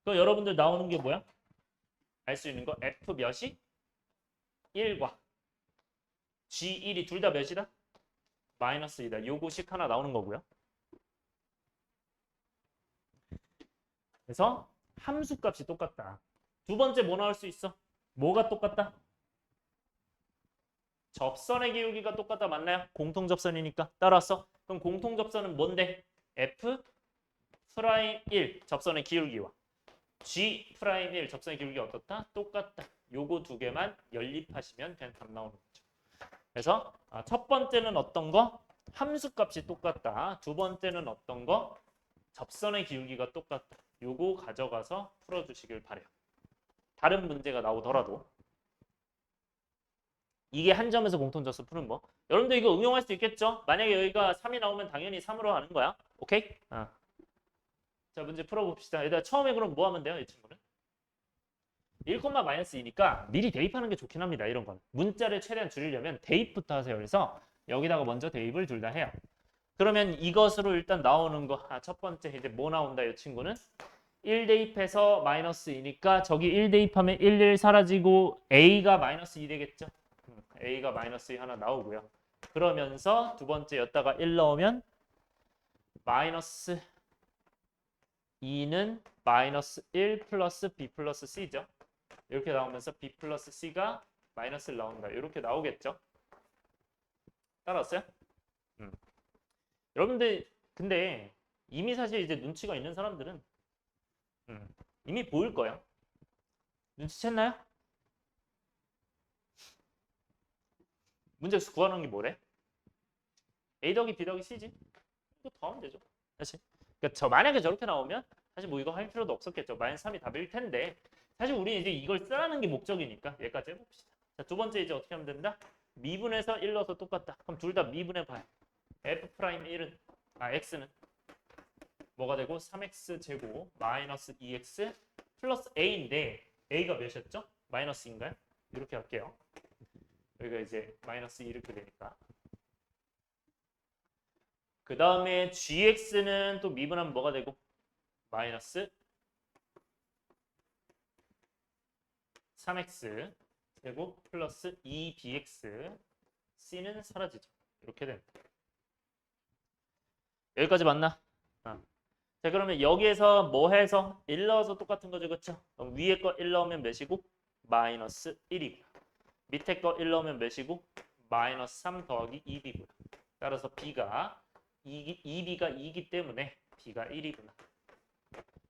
그럼 여러분들 나오는 게 뭐야? 알 수 있는 거 f 몇이 1과 g1이 둘 다 몇이다? -2다. 요거식 하나 나오는 거고요. 그래서 함수 값이 똑같다. 두 번째 뭐 나올 수 있어? 뭐가 똑같다? 접선의 기울기가 똑같다. 맞나요? 공통접선이니까. 따라서 그럼 공통접선은 뭔데? F'1 접선의 기울기와 G'1 접선의 기울기가 어떻다? 똑같다. 요거 두 개만 연립하시면 그냥 답 나오는 거죠. 그래서 첫 번째는 어떤 거? 함수 값이 똑같다. 두 번째는 어떤 거? 접선의 기울기가 똑같다. 요거 가져가서 풀어주시길 바래요. 다른 문제가 나오더라도 이게 한 점에서 공통접선 푸는 거. 여러분들 이거 응용할 수 있겠죠? 만약에 여기가 3이 나오면 당연히 3으로 하는 거야. 오케이? 자, 문제 풀어봅시다. 일단 처음에 그럼 뭐 하면 돼요? 이 친구는? 1,-2니까 미리 대입하는 게 좋긴 합니다. 이런 건. 문자를 최대한 줄이려면 대입부터 하세요. 그래서 여기다가 먼저 대입을 둘 다 해요. 그러면 이것으로 일단 나오는 거. 첫 번째 이제 뭐 나온다 이 친구는? 1 대입해서 -2니까 저기 1 대입하면 1 사라지고 a가 -2 되겠죠? a가 -2 하나 나오고요. 그러면서 두 번째 였다가 1 넣으면 마이너스 2는 마이너스 1 플러스 b 플러스 c죠. 이렇게 나오면서 b 플러스 c가 마이너스를 나온다. 이렇게 나오겠죠. 따라왔어요? 여러분들 근데 이미 사실 이제 눈치가 있는 사람들은 이미 보일 거예요. 눈치챘나요? 문제에서 구하는 게 뭐래? a 더하기 b 더하기 c지. 이거 더하면 되죠. 사실. 그러니까 만약에 저렇게 나오면 사실 뭐 이거 할 필요도 없었겠죠. 마이너스 3이 답일 텐데 사실 우리는 이제 이걸 쓰라는 게 목적이니까 얘까지 해봅시다. 자, 두 번째 이제 어떻게 하면 된다? 미분해서 1 넣어서 똑같다. 그럼 둘 다 미분해 봐요. f'1은 x는 뭐가 되고 3x 제곱 마이너스 2x 플러스 a인데 a가 몇이었죠? 마이너스인가요? 이렇게 할게요. 여기가 이제 마이너스 2 이렇게 되니까. 그 다음에 gx는 또 미분하면 뭐가 되고 마이너스 3x 제곱 플러스 2bx c는 사라지죠. 이렇게 됩니다. 여기까지 맞나? 자, 그러면 여기에서 뭐 해서 1 넣어서 똑같은 거죠. 그쵸? 그럼 위에 거 1 넣으면 몇이고? 마이너스 1이고 밑에 거 1 넣으면 몇이고? 마이너스 3 더하기 2b고요. 따라서 b가 2b가 2이기 때문에 b가 1이구나.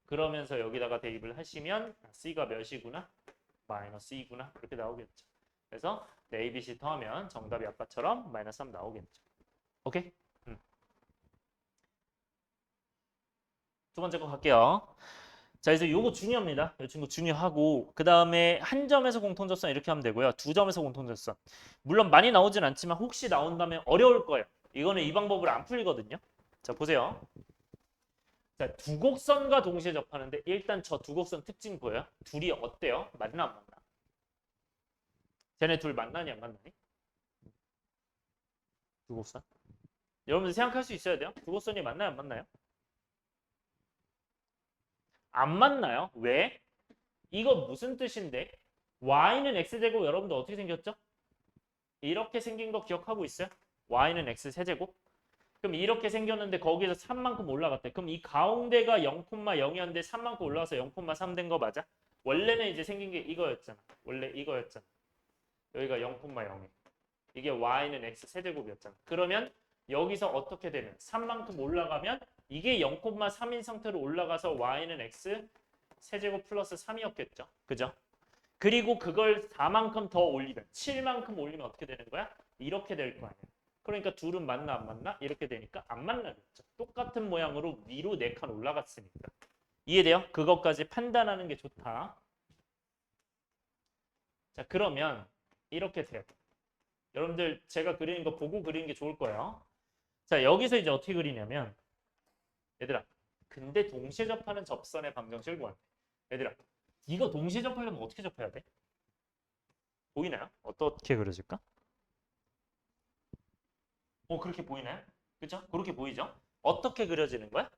그러면서 여기다가 대입을 하시면 c가 몇이구나? 마이너스 2구나. 이렇게 나오겠죠. 그래서 A, B, C 더하면 정답이 아까처럼 마이너스 3 나오겠죠. 오케이? 두 번째 거 갈게요. 자, 이제 요거 중요합니다. 이 친구 중요하고 그 다음에 한 점에서 공통접선 이렇게 하면 되고요. 두 점에서 공통접선. 물론 많이 나오진 않지만 혹시 나온다면 어려울 거예요. 이거는 이 방법으로 안 풀리거든요. 자, 보세요. 자, 두 곡선과 동시에 접하는데 일단 저 두 곡선 특징 보여요? 둘이 어때요? 맞나 안 맞나? 쟤네 둘 만나니 안 만나니? 두 곡선? 여러분들 생각할 수 있어야 돼요. 두 곡선이 만나요 안 만나요? 안 만나요. 왜? 이거 무슨 뜻인데? y는 x제곱 여러분들 어떻게 생겼죠? 이렇게 생긴 거 기억하고 있어요? y는 x 세제곱? 그럼 이렇게 생겼는데 거기에서 3만큼 올라갔대. 그럼 이 가운데가 0,0이었는데 3만큼 올라와서 0,3 된 거 맞아? 원래는 이제 생긴 게 이거였잖아. 원래 이거였잖아. 여기가 0,0이. 이게 y는 x 세제곱이었잖아. 그러면 여기서 어떻게 되면 3만큼 올라가면 이게 0,3인 상태로 올라가서 y는 x 세제곱 플러스 3이었겠죠. 그죠? 그리고 그걸 4만큼 더 올리면 7만큼 올리면 어떻게 되는 거야? 이렇게 될 거 아니야. 그러니까 둘은 맞나 안 맞나? 이렇게 되니까 안 만나겠죠. 똑같은 모양으로 위로 4칸 올라갔으니까. 이해돼요? 그것까지 판단하는 게 좋다. 자, 그러면 이렇게 돼요. 여러분들 제가 그리는 거 보고 그리는 게 좋을 거예요. 자, 여기서 이제 어떻게 그리냐면 얘들아, 근데 동시에 접하는 접선의 방정식을 구한대. 얘들아, 이거 동시에 접하려면 어떻게 접해야 돼? 보이나요? 어떻게 그려질까? 그렇게 보이나요? 그렇죠? 그렇게 보이죠? 어떻게 그려지는 거야?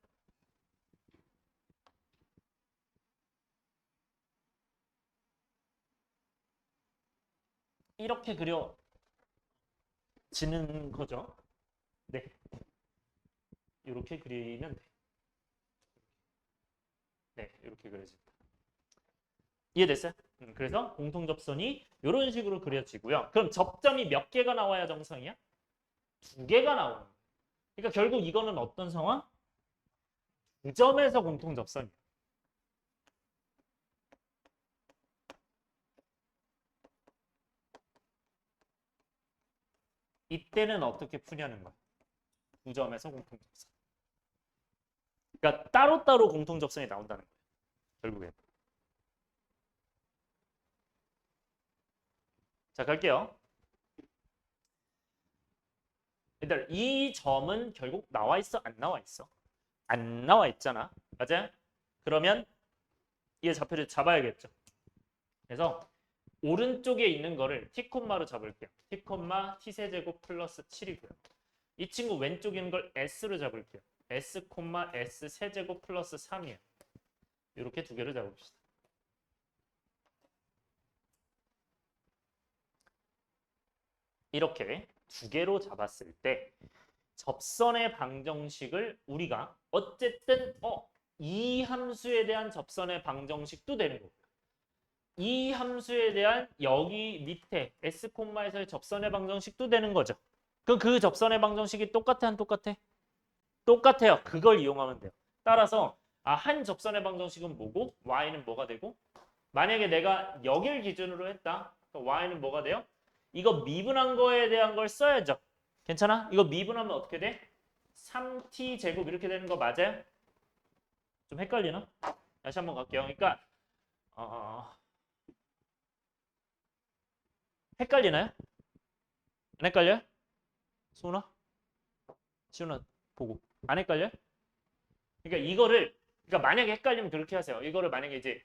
이렇게 그려지는 거죠. 네. 이렇게 그리면 돼. 네, 이렇게 그려진다. 이해됐어요? 그래서 공통접선이 이런 식으로 그려지고요. 그럼 접점이 몇 개가 나와야 정상이야? 2개가 나오는 거야. 그러니까 결국 이거는 어떤 상황? 두 점에서 공통접선이야. 이때는 어떻게 푸냐는 거야. 두 점에서 공통접선. 그러니까 따로따로 공통접선이 나온다는 거야. 결국엔. 자, 갈게요. 일단 이 점은 결국 나와 있어? 안 나와 있어? 안 나와 있잖아. 맞아요? 그러면 이 좌표를 잡아야겠죠. 그래서 오른쪽에 있는 거를 t, 로 잡을게요. t, t세제곱 플러스 7이고요. 이 친구 왼쪽에 있는 걸 s로 잡을게요. s, s 세제곱 플러스 3이에요. 이렇게 두 개를 잡읍시다. 이렇게 두 개로 잡았을 때 접선의 방정식을 우리가 어쨌든 이 함수에 대한 접선의 방정식도 되는 거고 이 함수에 대한 여기 밑에 S, 에서의 접선의 방정식도 되는 거죠. 그럼 그 접선의 방정식이 똑같아 안 똑같아? 똑같아요. 그걸 이용하면 돼요. 따라서 한 접선의 방정식은 뭐고 y는 뭐가 되고 만약에 내가 여길 기준으로 했다. 그럼 y는 뭐가 돼요? 이거 미분한 거에 대한 걸 써야죠. 괜찮아? 이거 미분하면 어떻게 돼? 3t 제곱 이렇게 되는 거 맞아요? 좀 헷갈리나? 다시 한번 갈게요. 그러니까 헷갈리나요? 안 헷갈려요? 소은아? 시훈아 보고 안 헷갈려요? 그러니까 이거를 그러니까 만약에 헷갈리면 그렇게 하세요. 이거를 만약에 이제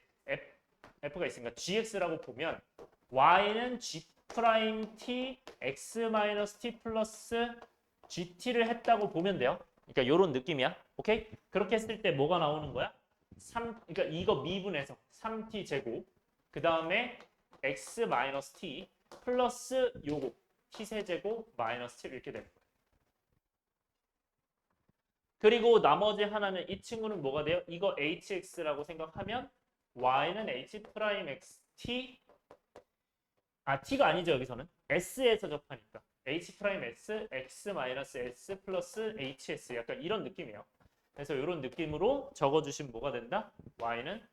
f가 있으니까 gx라고 보면 y는 g 프라임 t x 마이너스 t 플러스 gt를 했다고 보면 돼요. 그러니까 이런 느낌이야. 오케이? 그렇게 했을 때 뭐가 나오는 거야? 그러니까 이거 미분해서 3t 제곱 그 다음에 x 마이너스 t 플러스 요거 t 세제곱 마이너스 7 이렇게 되는 거야. 그리고 나머지 하나는 이 친구는 뭐가 돼요? 이거 hx라고 생각하면 y는 h 프라임 x t t가 아니죠 여기서는 s에서 접하니까 h 프라임 s x 마이너스 s 플러스 hs 약간 이런 느낌이에요. 그래서 이런 느낌으로 적어주시면 뭐가 된다? y는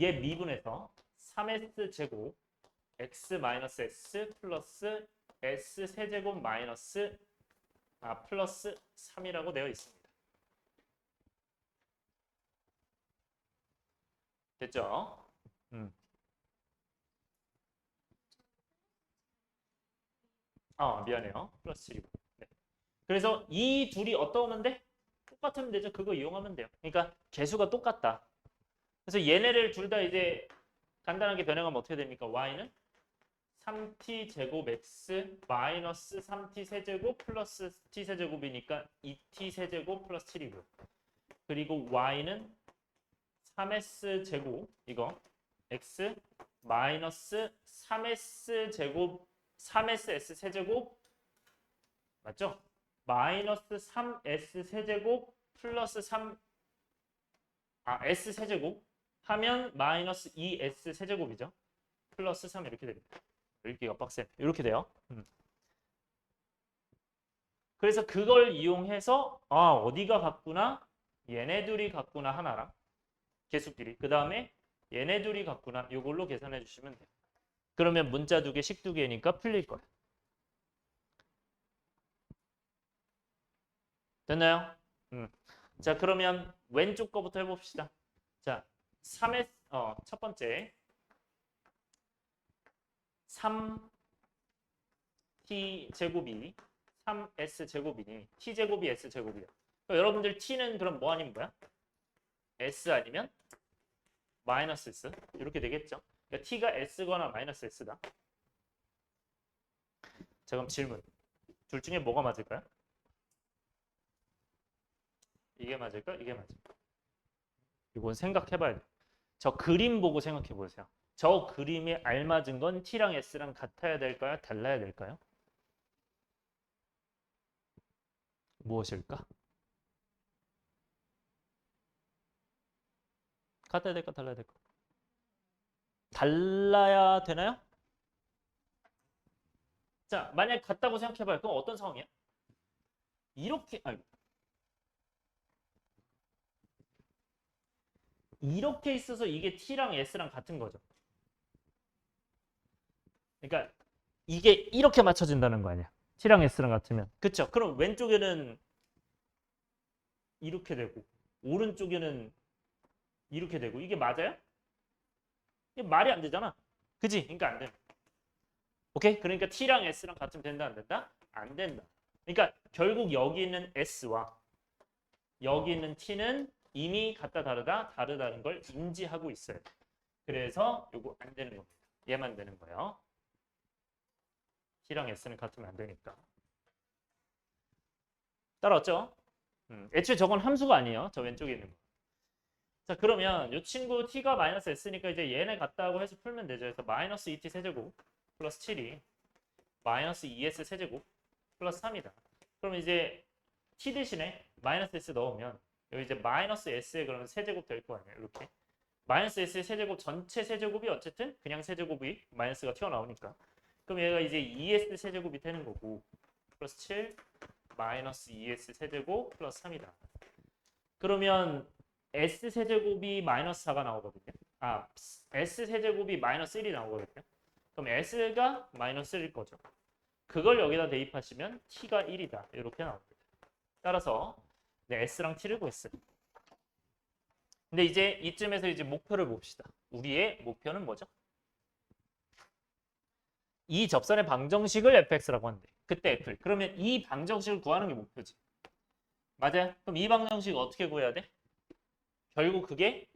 얘 미분해서 3s 제곱 x 마이너스 s 플러스 s 세제곱 마이너스 플러스 3이라고 되어 있습니다. 됐죠? 미안해요. 플러스 7이고. 네. 그래서 이 둘이 어떠면 돼? 똑같으면 되죠. 그거 이용하면 돼요. 그러니까 개수가 똑같다. 그래서 얘네를 둘 다 이제 간단하게 변형하면 어떻게 됩니까? y는 3t 제곱 x 마이너스 3t 세제곱 플러스 t 세제곱이니까 2t 세제곱 플러스 7이고요. 그리고 y는 3s 제곱 이거 x 마이너스 3s 제곱 3ss 세제곱 맞죠? 마이너스 3s 세제곱 플러스 3 s 세제곱 하면 마이너스 2s 세제곱이죠. 플러스 3 이렇게 됩니다. 읽기가 빡세. 이렇게 돼요. 그래서 그걸 이용해서 어디가 같구나? 얘네 둘이 같구나 하나랑 개수끼리. 그 다음에 얘네 둘이 같구나. 이걸로 계산해 주시면 돼요. 그러면 문자 두 개, 식 두 개니까 풀릴 거예요. 됐나요? 자, 그러면 왼쪽 거부터 해봅시다. 자, 3의 첫 번째 3t 제곱이 3s 제곱이니 t 제곱이 s 제곱이야. 여러분들 t는 그럼 뭐 아니면 뭐야? s 아니면 마이너스 s 이렇게 되겠죠. 그러니까 t가 s거나 마이너스 s다. 자, 그럼 질문. 둘 중에 뭐가 맞을까요? 이게 맞을까? 이게 맞을까? 이건 생각해봐야 돼. 저 그림 보고 생각해 보세요. 저 그림에 알맞은 건 t랑 s랑 같아야 될까요? 달라야 될까요? 무엇일까? 같아야 될까? 달라야 될까? 달라야 되나요? 자, 만약 같다고 생각해봐요. 그럼 어떤 상황이야? 이렇게 있어서 이게 t랑 s랑 같은 거죠. 그러니까 이게 이렇게 맞춰진다는 거 아니야. t랑 s랑 같으면. 그쵸? 그럼 왼쪽에는 이렇게 되고 오른쪽에는 이렇게 되고 이게 맞아요? 이게 말이 안 되잖아. 그지? 그러니까 안 돼. 오케이? 그러니까 t랑 s랑 같으면 된다 안 된다? 안 된다. 그러니까 결국 여기 있는 s와 여기 있는 t는 이미 같다 다르다는 걸 인지하고 있어요. 그래서 이거 안 되는 겁니다. 얘만 되는 거예요. t랑 s는 같으면 안 되니까. 따라왔죠? 애초에 저건 함수가 아니에요. 저 왼쪽에 있는 거. 자, 그러면 이 친구 t가 마이너스 s니까 이제 얘네 같다고 해서 풀면 되죠. 그래서 마이너스 2t 세제곱 플러스 7이 마이너스 2s 세제곱 플러스 3이다. 그럼 이제 t 대신에 마이너스 s 넣으면 여기 이제 마이너스 s에 그러면 세제곱 될 거 아니야. 이렇게 마이너스 s의 세제곱 전체 세제곱이 어쨌든 그냥 세제곱이 마이너스가 튀어나오니까 그럼 얘가 이제 2s 세제곱이 되는 거고 플러스 7 마이너스 2s 세제곱 플러스 3이다. 그러면 s 세제곱이 마이너스 4가 나오거든요. 아, s 세제곱이 마이너스 1이 나오거든요. 그럼 s가 마이너스 1일 거죠. 그걸 여기다 대입하시면 t가 1이다. 이렇게 나옵니다. 따라서 네, s랑 t를 구했어요. 근데 이제 이쯤에서 이제 목표를 봅시다. 우리의 목표는 뭐죠? 이 접선의 방정식을 fx라고 하는데 그때 f를. 그러면 이 방정식을 구하는 게 목표지. 맞아요? 그럼 이 방정식 어떻게 구해야 돼? 결국 그게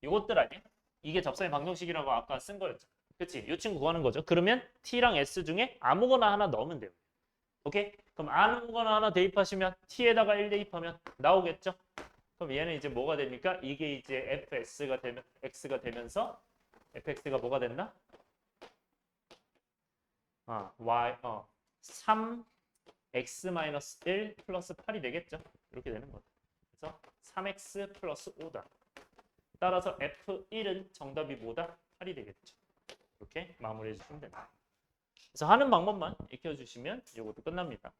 이것들 아니야? 이게 접선의 방정식이라고 아까 쓴 거였죠. 그치? 이 친구 구하는 거죠. 그러면 t랑 s 중에 아무거나 하나 넣으면 돼요. 오케이? 그럼 아무거나 하나 대입하시면 t에다가 1 대입하면 나오겠죠? 그럼 얘는 이제 뭐가 됩니까? 이게 이제 fs가 되면 x가 되면서 fx가 뭐가 된다? 3x-1 플러스 8이 되겠죠? 이렇게 되는 거죠. 그래서 3x 플러스 5다. 따라서 f1은 정답이 뭐다? 8이 되겠죠. 이렇게 마무리해 주시면 됩니다. 그래서 하는 방법만 익혀주시면 이것도 끝납니다.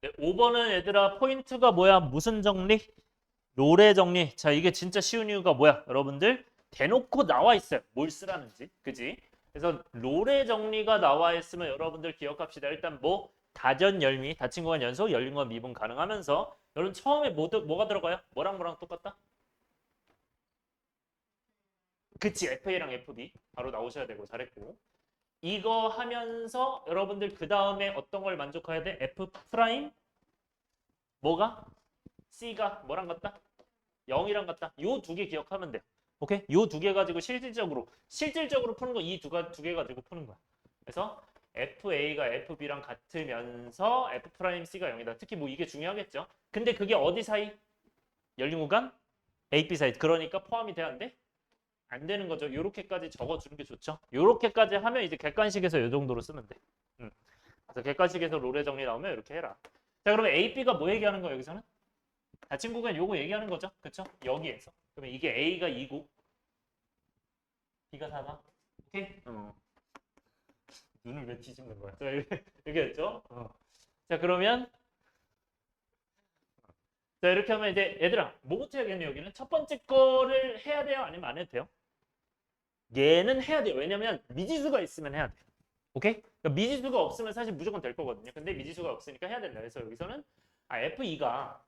네, 5번은 얘들아 포인트가 뭐야? 무슨 정리? 롤의 정리. 자, 이게 진짜 쉬운 이유가 뭐야? 여러분들 대놓고 나와 있어요. 뭘 쓰라는지. 그지? 그래서 롤의 정리가 나와 있으면 여러분들 기억합시다. 일단 뭐 다전 열미, 닫힌 구간 연속, 열린 구간 미분 가능하면서 여러분 처음에 뭐가 들어가요? 뭐랑 뭐랑 똑같다? 그치, FA랑 FB 바로 나오셔야 되고 잘했고 이거 하면서 여러분들 그 다음에 어떤 걸 만족해야 돼? F 프라임 뭐가? C가 뭐랑 같다? 0이랑 같다. 요 두 개 기억하면 돼요. 오케이? 요 두 개 가지고 실질적으로 푸는 거 이 두 개 가지고 푸는 거야. 그래서 FA가 FB랑 같으면서 F 프라임 C가 0이다. 특히 뭐 이게 중요하겠죠. 근데 그게 어디 사이? 열린 구간 AB 사이. 그러니까 포함이 돼야 안 돼? 안 되는 거죠. 요렇게까지 적어주는 게 좋죠. 요렇게까지 하면 이제 객관식에서 요 정도로 쓰면 돼. 그래서 객관식에서 롤의 정리 나오면 이렇게 해라. 자, 그러면 A, B가 뭐 얘기하는 거예요, 여기서는? 닫힌 구간 요거 얘기하는 거죠. 그쵸? 여기에서. 그러면 이게 A가 2고 B가 4다. 오케이? 눈을 왜 뒤집는 거야? 자, 이렇게 됐죠? 자, 그러면 자, 이렇게 하면 이제 얘들아, 뭐부터 해야겠니 여기는? 첫 번째 거를 해야 돼요? 아니면 안 해도 돼요? 얘는 해야 돼요. 왜냐면 미지수가 있으면 해야 돼요. 오케이? 그러니까 미지수가 없으면 사실 무조건 될 거거든요. 근데 미지수가 없으니까 해야 된다. 그래서 여기서는 F2가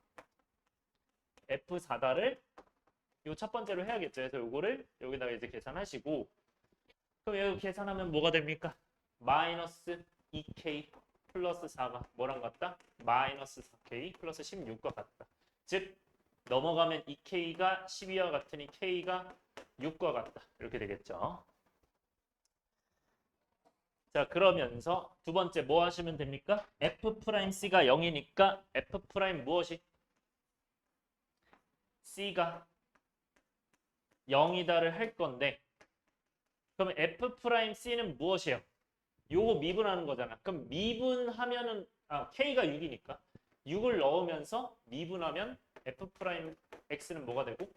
F4다를 요 첫 번째로 해야겠죠. 그래서 요거를 여기다가 이제 계산하시고 그럼 여기 계산하면 뭐가 됩니까? 마이너스 2k 플러스 4가 뭐랑 같다? 마이너스 4k 플러스 16과 같다. 즉 넘어가면 2k가 12와 같으니 k가 6과 같다. 이렇게 되겠죠. 자, 그러면서 두 번째 뭐 하시면 됩니까? F'C가 0이니까 F' 무엇이? C가 0이다를 할 건데 그럼 F'C는 무엇이에요? 요거 미분하는 거잖아. 그럼 미분하면은 K가 6이니까 6을 넣으면서 미분하면 F'X는 뭐가 되고?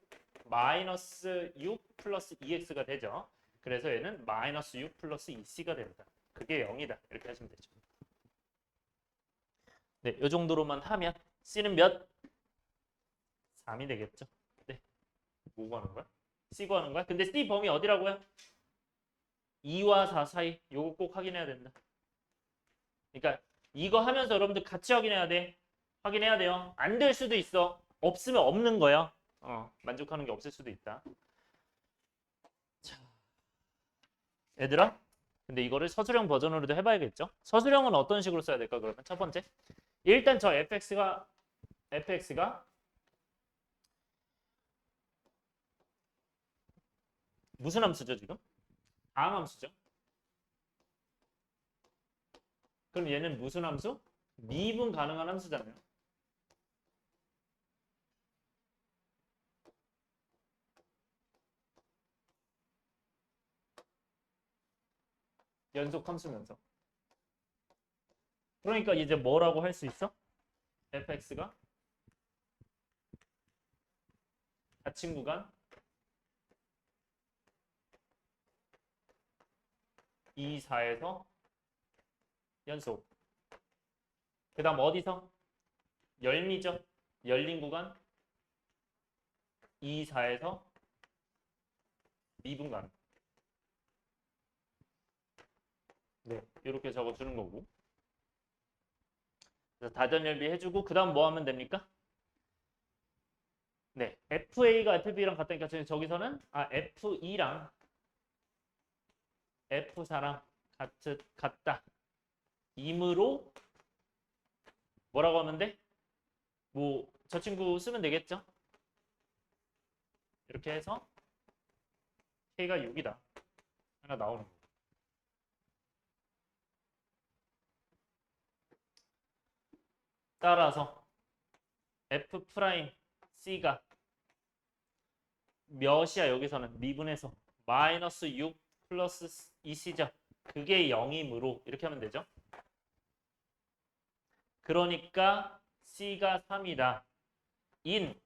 마이너스 6 플러스 2X가 되죠. 그래서 얘는 마이너스 6 플러스 2C가 된다. 그게 0이다. 이렇게 하시면 되죠. 네, 이 정도로만 하면 C는 몇? 3이 되겠죠. 네. 뭐 구하는 거야? C 구하는 거야? 근데 C 범위 어디라고요? 2와 4 사이. 요거 꼭 확인해야 된다. 그러니까 이거 하면서 여러분들 같이 확인해야 돼. 확인해야 돼요. 안 될 수도 있어. 없으면 없는 거야. 만족하는 게 없을 수도 있다. 자, 얘들아. 근데 이거를 서술형 버전으로도 해봐야겠죠? 서술형은 어떤 식으로 써야 될까? 그러면 첫 번째. 일단 저 fx가 무슨 함수죠 지금? 항함수죠. 그럼 얘는 무슨 함수? 미분 가능한 함수잖아요. 연속 함수면서. 그러니까 이제 뭐라고 할 수 있어? fx가 닫힌 구간 2, 4에서 연속. 그 다음 어디서? 열미죠. 열린 구간 2, 4에서 미분간. 네, 이렇게 적어주는 거고. 그래서 다전열비 해주고 그 다음 뭐 하면 됩니까? 네, FA가 FB랑 같다니까 저기서는 FE랑 F4랑 같다. 이므로 뭐라고 하면 돼? 뭐 저 친구 쓰면 되겠죠? 이렇게 해서 K가 6이다. 하나 나오는 거. 따라서 F 프라임 C가 몇이야 여기서는 미분해서 마이너스 6 플러스 2C죠. 그게 0이므로 이렇게 하면 되죠. 그러니까 C가 3이다. 인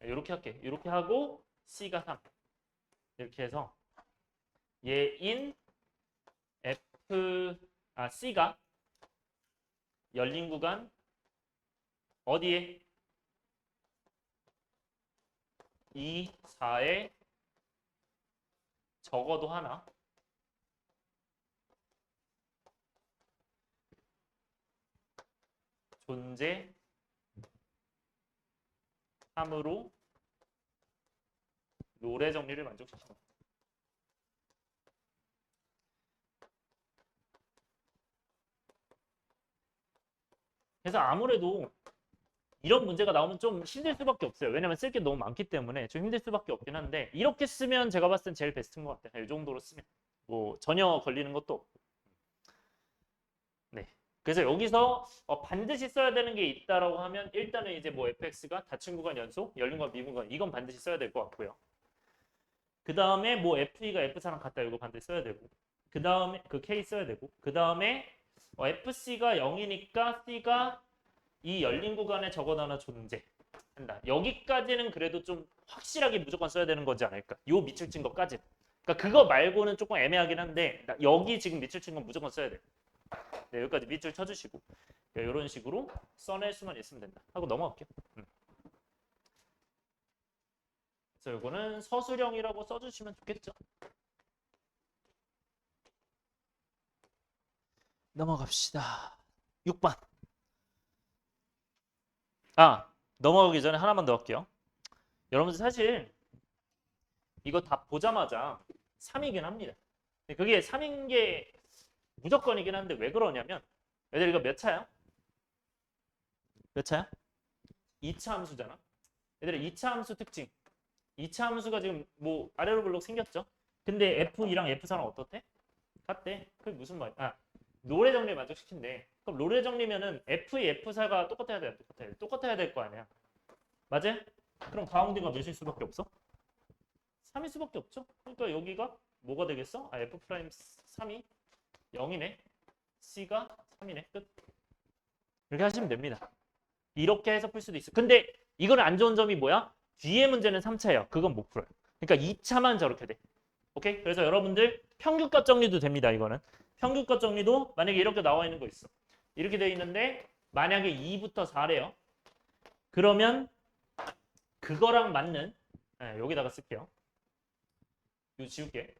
이렇게 할게. 이렇게 하고 C가 3 이렇게 해서 얘인 C가 열린 구간 어디에? 2, 4에 적어도 하나 존재 3으로 노래 정리를 만족시킨다. 그래서 아무래도 이런 문제가 나오면 좀 힘들 수밖에 없어요. 왜냐면 쓸 게 너무 많기 때문에 좀 힘들 수밖에 없긴 한데 이렇게 쓰면 제가 봤을 땐 제일 베스트인 것 같아요. 이 정도로 쓰면 뭐 전혀 걸리는 것도 없고. 네. 그래서 여기서 반드시 써야 되는 게 있다라고 하면 일단은 이제 뭐 fx가 닫힌 구간 연속, 열린 구간, 미분 구간 이건 반드시 써야 될 것 같고요. 그 다음에 뭐 FE가 F4랑 같다 이거 반드시 써야 되고 그 다음에 그 K 써야 되고 그 다음에 FC가 0이니까 C가 이 열린 구간에 적어놔 존재한다. 여기까지는 그래도 좀 확실하게 무조건 써야 되는 거지 않을까. 요 밑줄 친 것까지. 그러니까 그거 말고는 조금 애매하긴 한데 여기 지금 밑줄 친 건 무조건 써야 돼. 네, 여기까지 밑줄 쳐주시고 이런 식으로 써낼 수만 있으면 된다. 하고 넘어갈게요. 그래서 이거는 서술형이라고 써주시면 좋겠죠. 넘어갑시다. 6번. 넘어가기 전에 하나만 더 할게요. 여러분들 사실 이거 다 보자마자 3이긴 합니다. 근데 그게 3인 게 무조건이긴 한데 왜 그러냐면 얘들 이거 몇 차야? 몇 차야? 2차 함수잖아. 얘들아 2차 함수 특징. 2차 함수가 지금 뭐 아래로 블록 생겼죠? 근데 F2랑 F4랑 어떻대? 같대. 그게 무슨 말이야? 노래 정리 만족시킨대. 그럼 노래 정리면은 F2, F4가 똑같아야 돼? 똑같아야 될 거 아니야. 맞아? 그럼 가운데가 몇일 수밖에 없어? 3일 수밖에 없죠? 그러니까 여기가 뭐가 되겠어? F 프라임 3이 0이네. C가 3이네. 끝. 이렇게 하시면 됩니다. 이렇게 해서 풀 수도 있어. 근데 이거는 안 좋은 점이 뭐야? 뒤에 문제는 3차예요. 그건 못 풀어요. 그러니까 2차만 저렇게 돼. 오케이? 그래서 여러분들 평균값 정리도 됩니다. 이거는. 평균값 정리도 만약에 이렇게 나와 있는 거 있어. 이렇게 돼 있는데 만약에 2부터 4래요. 그러면 그거랑 맞는 여기다가 쓸게요. 이거 지울게.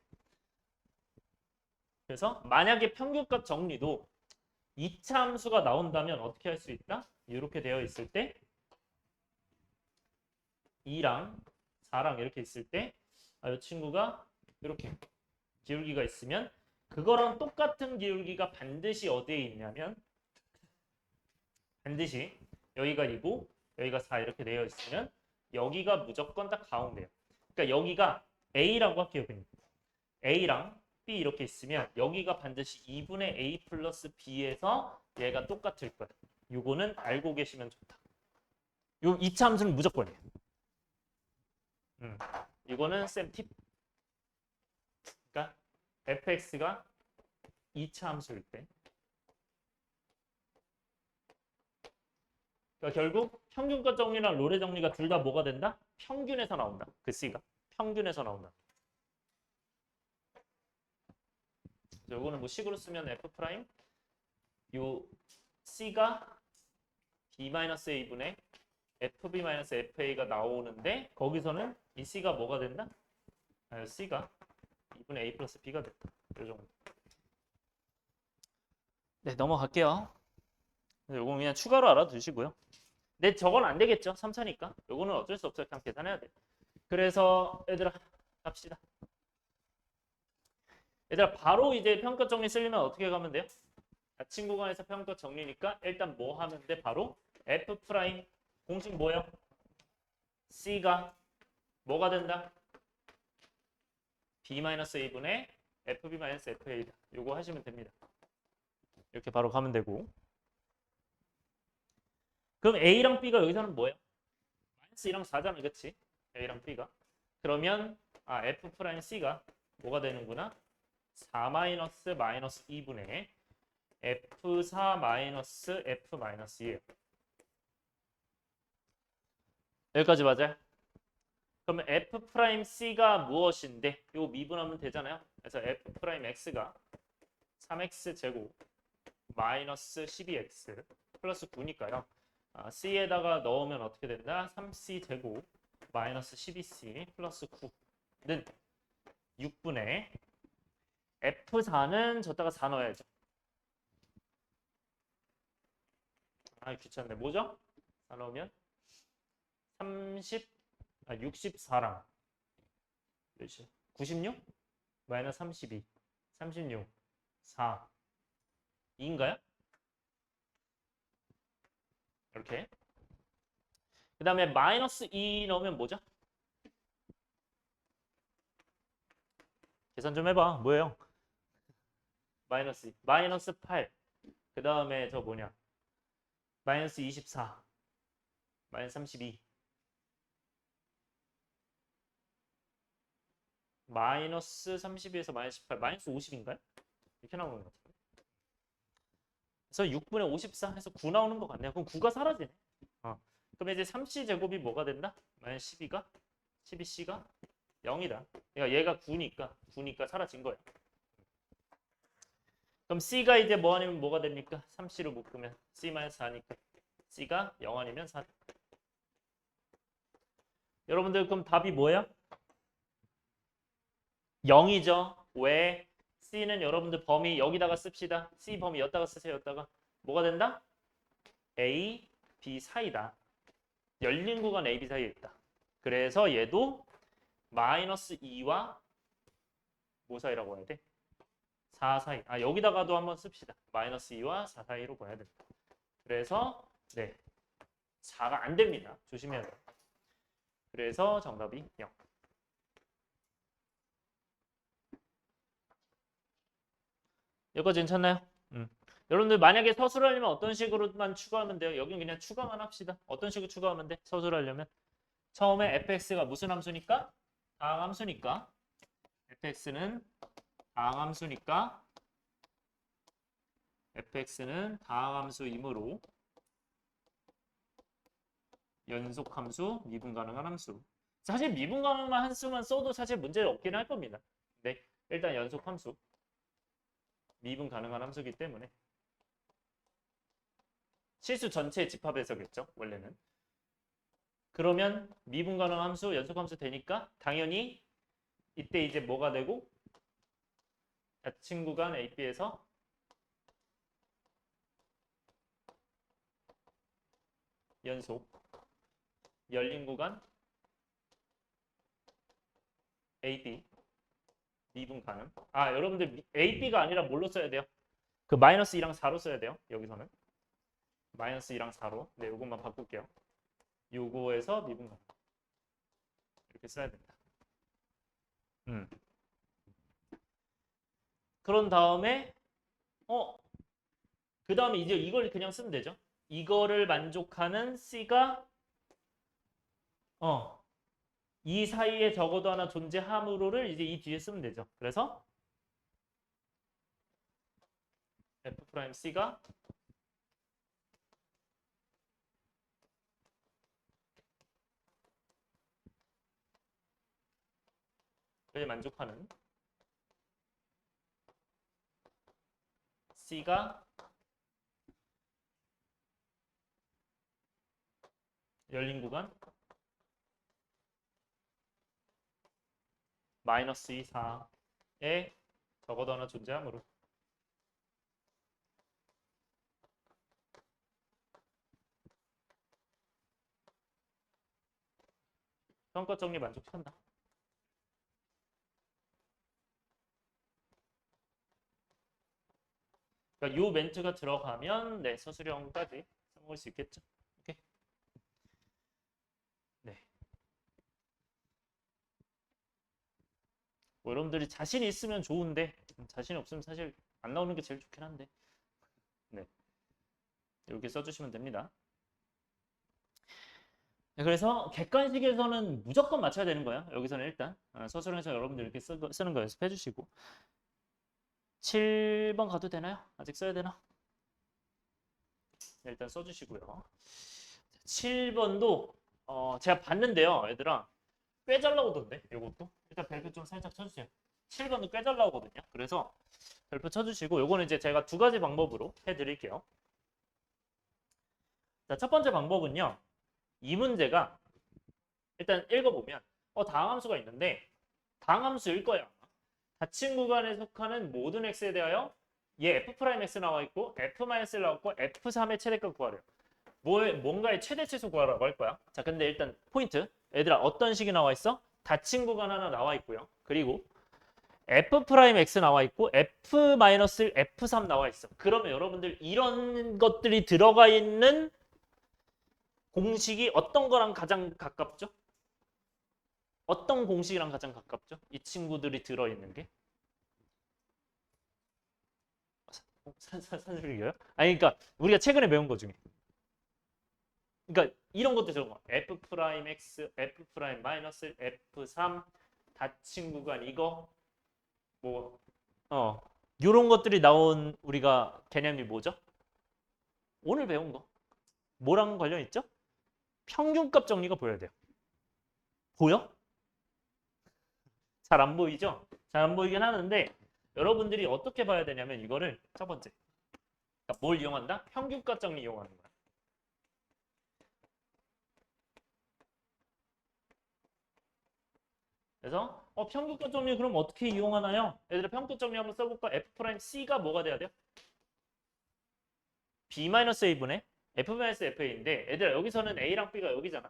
그래서 만약에 평균값 정리도 2차 함수가 나온다면 어떻게 할 수 있다? 이렇게 되어 있을 때 2랑 4랑 이렇게 있을 때 이 친구가 이렇게 기울기가 있으면 그거랑 똑같은 기울기가 반드시 어디에 있냐면 반드시 여기가 2고 여기가 4 이렇게 되어 있으면 여기가 무조건 딱 가운데예요. 그러니까 여기가 A라고 할게요. 그냥. A랑 B 이렇게 있으면 여기가 반드시 2분의 A 플러스 B에서 얘가 똑같을 거야. 요거는 알고 계시면 좋다. 요 2차 함수는 무조건이에요. 이거는 쌤 팁. 그러니까 fx가 2차 함수일 때. 그러니까 결국 평균값 정리랑 롤의 정리가 둘 다 뭐가 된다? 평균에서 나온다. 그 C가. 평균에서 나온다. 요거는 뭐 식으로 쓰면 f 프라임 요 C가 b-a분의 fb-fa가 나오는데 거기서는 이 C가 뭐가 된다? C가 2분의 a 플러스 b가 됐다. 요 정도. 네, 넘어갈게요. 요거 그냥 추가로 알아두시고요. 근데 저건 안 되겠죠. 3차니까. 요거는 어쩔 수 없어요. 그냥 계산해야 돼. 그래서 얘들아 갑시다. 얘들아 바로 이제 평가 정리 쓰려면 어떻게 가면 돼요? 닫힌 구간에서 평가 정리니까 일단 뭐 하면 돼? 바로 f 프라임 공식 뭐예요? C가 뭐가 된다? b-a분의 fb-fa다. 요거 하시면 됩니다. 이렇게 바로 가면 되고. 그럼 A랑 B가 여기서는 뭐예요? 마이너스 2랑 4잖아, 그치? A랑 B가. 그러면 F 프라임 C가 뭐가 되는구나? 4 마이너스 마이너스 2분의 F4 마이너스 F 마이너스 2예요. 여기까지 맞아요? 그러면 F 프라임 C가 무엇인데? 요 미분하면 되잖아요. 그래서 F 프라임 X가 3X 제곱 마이너스 12X 플러스 9니까요. C에다가 넣으면 어떻게 된다? 3C 제곱 마이너스 12C 플러스 9는 6분의 F4는 저다가 4 넣어야죠. 귀찮네. 뭐죠? 4 넣으면 64랑 96? 마이너스 32 36 4 2인가요? 이렇게. 그 다음에 마이너스 2 넣으면 뭐죠? 계산 좀 해봐. 뭐예요? 마이너스 2. 마이너스 8. 그 다음에 저 뭐냐? 마이너스 24. 마이너스 32. 마이너스 32에서 마이너스 18. 마이너스 50인가요? 이렇게 나오는 것 같아요. 그래서 6분의 54 해서 9 나오는 것 같네요. 그럼 9가 사라지네. 그럼 이제 3C 제곱이 뭐가 된다? 마이너스 12가 12C가 0이다. 그러니까 얘가 9니까 사라진 거야. 그럼 C가 이제 뭐 아니면 뭐가 됩니까? 3C로 묶으면 C-4니까 C가 0 아니면 4. 여러분들 그럼 답이 뭐예요? 0이죠. 왜? C는 여러분들 범위 여기다가 씁시다. C 범위 여기다가 쓰세요. 여기다가 뭐가 된다? A, B 사이다. 열린 구간 A, B 사이에 있다. 그래서 얘도 마이너스 2와 뭐 사이라고 해야 돼? 4 사이. 여기다가도 한번 씁시다. 마이너스 2와 4 사이로 봐야 된다. 그래서 네 4가 안 됩니다. 조심해야 돼요. 그래서 정답이 0. 여기까지 괜찮나요? 여러분들 만약에 서술을 하려면 어떤 식으로만 추가하면 돼요? 여긴 그냥 추가만 합시다. 어떤 식으로 추가하면 돼? 서술을 하려면 처음에 fx가 무슨 함수니까? 다항함수니까 fx는 다항함수니까 fx는 다항함수이므로 연속함수, 미분 가능한 함수. 사실 미분 가능한 함수만 써도 사실 문제는 없긴 할 겁니다. 네, 일단 연속함수, 미분 가능한 함수이기 때문에 실수 전체 집합에서겠죠, 원래는. 그러면 미분 가능한 함수, 연속함수 되니까 당연히 이때 이제 뭐가 되고 닫힌 구간 AB에서 연속, 열린 구간 AB, 미분 가능. 여러분들 AB가 아니라 뭘로 써야 돼요? 그 마이너스 2랑 4로 써야 돼요. 여기서는 마이너스 2랑 4로. 네, 요것만 바꿀게요. 요거에서 미분 가능. 이렇게 써야 된다. 그런 다음에 그 다음에 이제 이걸 그냥 쓰면 되죠. 이거를 만족하는 C가 이 사이에 적어도 하나 존재함으로를 이제 이 뒤에 쓰면 되죠. 그래서 F'C가 를 만족하는 C가 열린 구간 마이너스 2, 4에 적어도 하나 존재함으로. 평가 정리 만족한다. 그러니까 요 멘트가 들어가면 네, 서술형까지 써먹을 수 있겠죠. 오케이. 네. 뭐 여러분들이 자신이 있으면 좋은데 자신이 없으면 사실 안 나오는 게 제일 좋긴 한데. 네. 이렇게 써주시면 됩니다. 네, 그래서 객관식에서는 무조건 맞춰야 되는 거예요. 여기서는 일단 서술형에서 여러분들 이렇게 쓰는 거 연습해 주시고 7번 가도 되나요? 아직 써야 되나? 네, 일단 써주시고요. 7번도 제가 봤는데요. 얘들아 꽤 잘 나오던데 이것도 일단 별표 좀 살짝 쳐주세요. 7번도 꽤 잘 나오거든요. 그래서 별표 쳐주시고 요거는 이제 제가 두 가지 방법으로 해드릴게요. 자, 첫 번째 방법은요. 이 문제가 일단 읽어보면 다항함수가 있는데 다항함수일 거야. 닫힌 구간에 속하는 모든 x에 대하여 얘 f'(x) 나와 있고 f-1 나와 있고 f3의 최대값 구하래요. 뭔가의 최대치수 구하라고 할 거야. 자, 근데 일단 포인트. 얘들아 어떤 식이 나와 있어? 닫힌 구간 하나 나와 있고요. 그리고 f'(x) 나와 있고 f-f3 나와 있어. 그러면 여러분들 이런 것들이 들어가 있는 공식이 어떤 거랑 가장 가깝죠? 어떤 공식이랑 가장 가깝죠? 이 친구들이 들어있는 게? 산술이요? 아니 그러니까 우리가 최근에 배운 거 중에 그러니까 이런 것도 저런 거 F'X, F'-, F3 닫힌 구간 이거 뭐 요런 것들이 나온 우리가 개념이 뭐죠? 오늘 배운 거 뭐랑 관련 있죠? 평균값 정리가 보여야 돼요. 보여? 잘 안 보이죠? 잘 안 보이긴 하는데 여러분들이 어떻게 봐야 되냐면 이거를 첫 번째 그러니까 뭘 이용한다? 평균값 정리 이용하는 거야. 그래서 평균값 정리 그럼 어떻게 이용하나요? 얘들아 평균 정리 한번 써볼까? F'C가 뭐가 돼야 돼요? B-A분의 F-Fa인데 얘들아 여기서는 A랑 B가 여기잖아.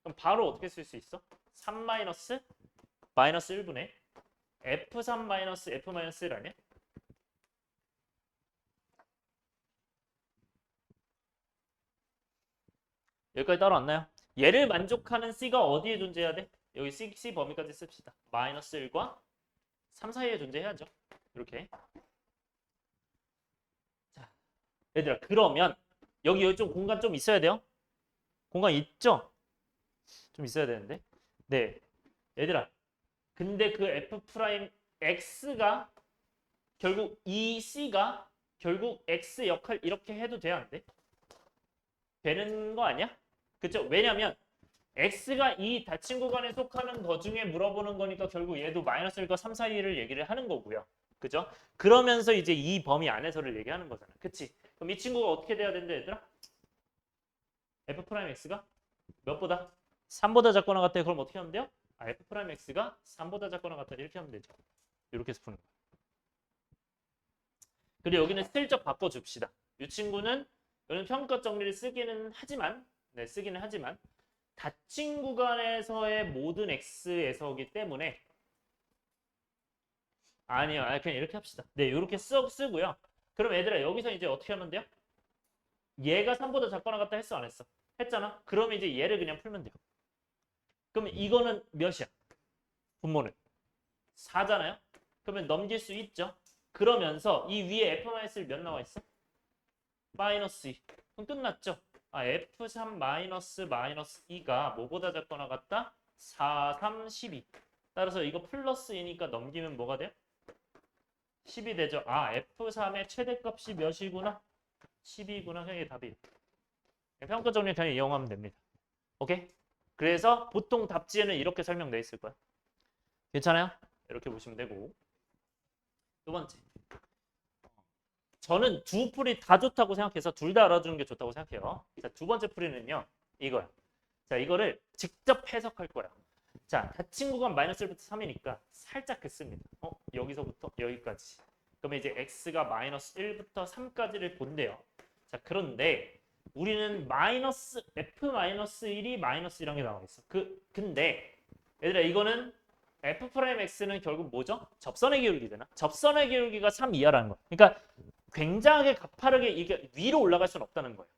그럼 바로 어떻게 쓸 수 있어? 3 마이너스 1분의 F3 마이너스 F-1 아니야? 여기까지 따라왔나요? 얘를 만족하는 C가 어디에 존재해야 돼? 여기 C 범위까지 씁시다. 마이너스 1과 3 사이에 존재해야죠. 이렇게. 자, 얘들아 그러면 여기 좀 공간 좀 있어야 돼요. 공간 있죠? 좀 있어야 되는데. 네. 얘들아 근데 그 F'X가 결국 이 C가 결국 X 역할 이렇게 해도 돼야 안 돼? 되는 거 아니야? 그쵸? 왜냐면 X가 이 닫힌 구간에 속하는 거 중에 물어보는 거니까 결국 얘도 마이너스 1과 3 사이를 얘기를 하는 거고요. 그죠? 그러면서 이제 이 범위 안에서를 얘기하는 거잖아. 그치? 그럼 이 친구가 어떻게 돼야 된다 얘들아? F'X가 몇보다? 3보다 작거나 같아. 그럼 어떻게 하면 돼요? F'X가 3보다 작거나 같다. 이렇게 하면 되죠. 이렇게 해서 푸는 거야. 그리고 여기는 슬쩍 바꿔줍시다. 이 친구는 여기는 평가 정리를 쓰기는 하지만 닫힌 구간에서의 모든 x에서기 때문에 아니요. 그냥 이렇게 합시다. 네, 이렇게 쓰고요. 그럼 얘들아 여기서 이제 어떻게 하면 돼요? 얘가 3보다 작거나 같다 했어 안 했어? 했잖아. 그러면 이제 얘를 그냥 풀면 돼요. 그러면 이거는 몇이야? 분모는 4잖아요. 그러면 넘길 수 있죠. 그러면서 이 위에 F-를 몇 나와 있어? 마이너스 2. 그럼 끝났죠. F3 마이너스 2가 뭐보다 작거나 같다? 4, 3, 12. 따라서 이거 플러스 2니까 넘기면 뭐가 돼요? 10이 되죠. 아, F3의 최대값이 몇이구나? 10이구나. 이게 답이. 평가 정리 그냥 이용하면 됩니다. 오케이? 그래서 보통 답지에는 이렇게 설명돼 있을 거야. 괜찮아요? 이렇게 보시면 되고. 두 번째. 저는 두 풀이 다 좋다고 생각해서 둘 다 알아주는 게 좋다고 생각해요. 자, 두 번째 풀이는요. 이거야. 자, 이거를 직접 해석할 거야. 자, 닫힌 구간 마이너스 1부터 3이니까 살짝 긋습니다. 여기서부터 여기까지. 그러면 이제 x가 마이너스 1부터 3까지를 본대요. 자, 그런데 우리는 마이너스 f-1이 마이너스 1이라는 게 나와 있어. 근데 얘들아 이거는 f'(x는) 결국 뭐죠? 접선의 기울기 되나? 접선의 기울기가 3 이하라는 거야. 그러니까 굉장하게 가파르게 이게 위로 올라갈 수는 없다는 거예요.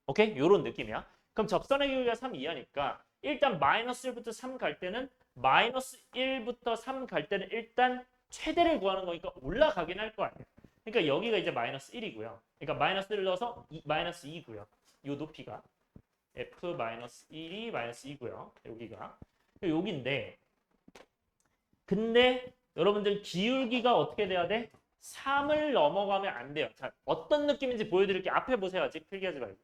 오케이? 요런 느낌이야. 그럼 접선의 기울기가 3 이하니까 일단 마이너스 1부터 3 갈 때는 마이너스 1부터 3 갈 때는 일단 최대를 구하는 거니까 올라가긴 할 거 아니에요. 그러니까 여기가 이제 마이너스 1이고요. 그러니까 마이너스 1을 넣어서 마이너스 2고요. 요 높이가 f-1이 마이너스 2고요. 여기가 여기인데 근데 여러분들 기울기가 어떻게 돼야 돼? 3을 넘어가면 안 돼요. 자, 어떤 느낌인지 보여드릴게요. 앞에 보세요. 아직 필기하지 말고.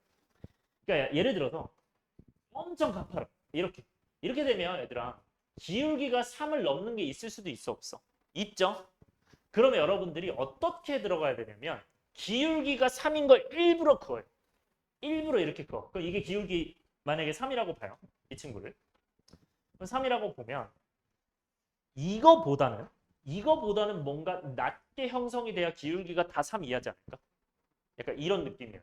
그러니까 예를 들어서 엄청 가파라. 이렇게 되면 얘들아 기울기가 3을 넘는 게 있을 수도 있어 없어? 있죠? 그러면 여러분들이 어떻게 들어가야 되냐면 기울기가 3인 걸 일부러 그어요. 일부러 이렇게 그어. 그럼 이게 기울기 만약에 3이라고 봐요. 이 친구를. 그럼 3이라고 보면 이거보다는 뭔가 낮게 형성이 돼야 기울기가 다 3 이하지 않을까? 약간 이런 느낌이에요.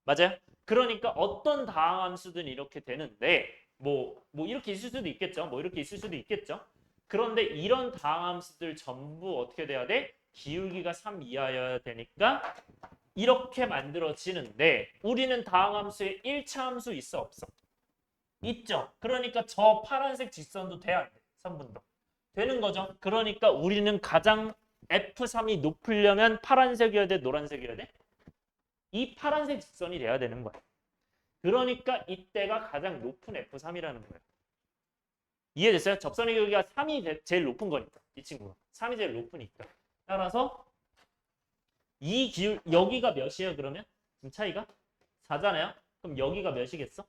맞아요? 그러니까 어떤 다항함수든 이렇게 되는데 뭐 이렇게 있을 수도 있겠죠. 뭐 이렇게 있을 수도 있겠죠. 그런데 이런 다항함수들 전부 어떻게 돼야 돼? 기울기가 3 이하여야 되니까 이렇게 만들어지는데 우리는 다항함수에 1차 함수 있어 없어? 있죠. 그러니까 저 파란색 직선도 돼야 돼. 3분도. 되는 거죠. 그러니까 우리는 가장 F3이 높으려면 파란색이어야 돼? 노란색이어야 돼? 이 파란색 직선이 돼야 되는 거야. 그러니까 이때가 가장 높은 F3이라는 거예요. 이해됐어요? 접선의 기울기가 3이 제일 높은 거니까. 이 친구가. 3이 제일 높으니까. 따라서 여기가 몇이에요 그러면? 지금 차이가? 4잖아요? 그럼 여기가 몇이겠어?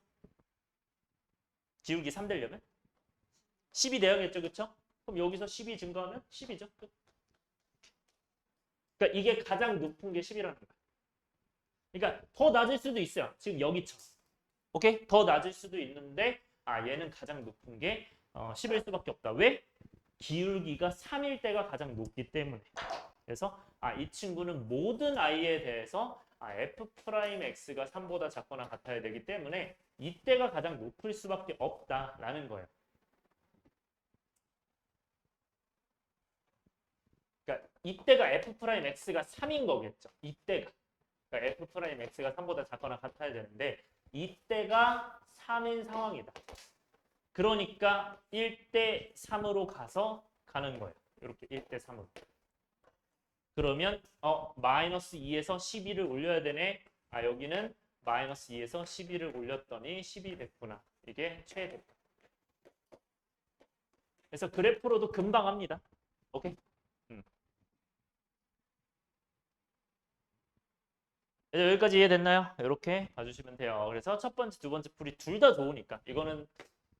기울기 3 되려면? 10이 돼야겠죠, 그쵸? 그럼 여기서 10이 증가하면 10이죠. 그러니까 이게 가장 높은 게 10이라는 거야. 그러니까 더 낮을 수도 있어요. 지금 여기처럼. 오케이? 더 낮을 수도 있는데 얘는 가장 높은 게 10일 수밖에 없다. 왜? 기울기가 3일 때가 가장 높기 때문에. 그래서 이 친구는 모든 i에 대해서 f'x가 3보다 작거나 같아야 되기 때문에 이때가 가장 높을 수밖에 없다라는 거예요. 그러니까 이때가 f'x가 3인 거겠죠. 이때가. 그러니까 f'x가 3보다 작거나 같아야 되는데 이때가 3인 상황이다. 그러니까 1대 3으로 가는 거예요. 이렇게 1대 3으로. 그러면 마이너스 2에서 12를 올려야 되네. 여기는 마이너스 2에서 12를 올렸더니 10이 됐구나. 이게 최대. 그래서 그래프로도 금방 합니다. 오케이? 여기까지 이해됐나요? 이렇게 봐주시면 돼요. 그래서 첫 번째, 두 번째 풀이 둘 다 좋으니까 이거는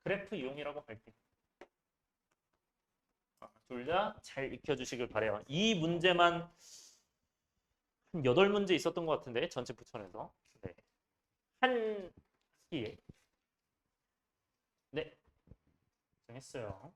그래프 이용이라고 할게요. 둘 다 잘 익혀주시길 바래요. 이 문제만 한 8문제 있었던 것 같은데 전체 부천에서. 네. 한 학기에. 네. 정했어요.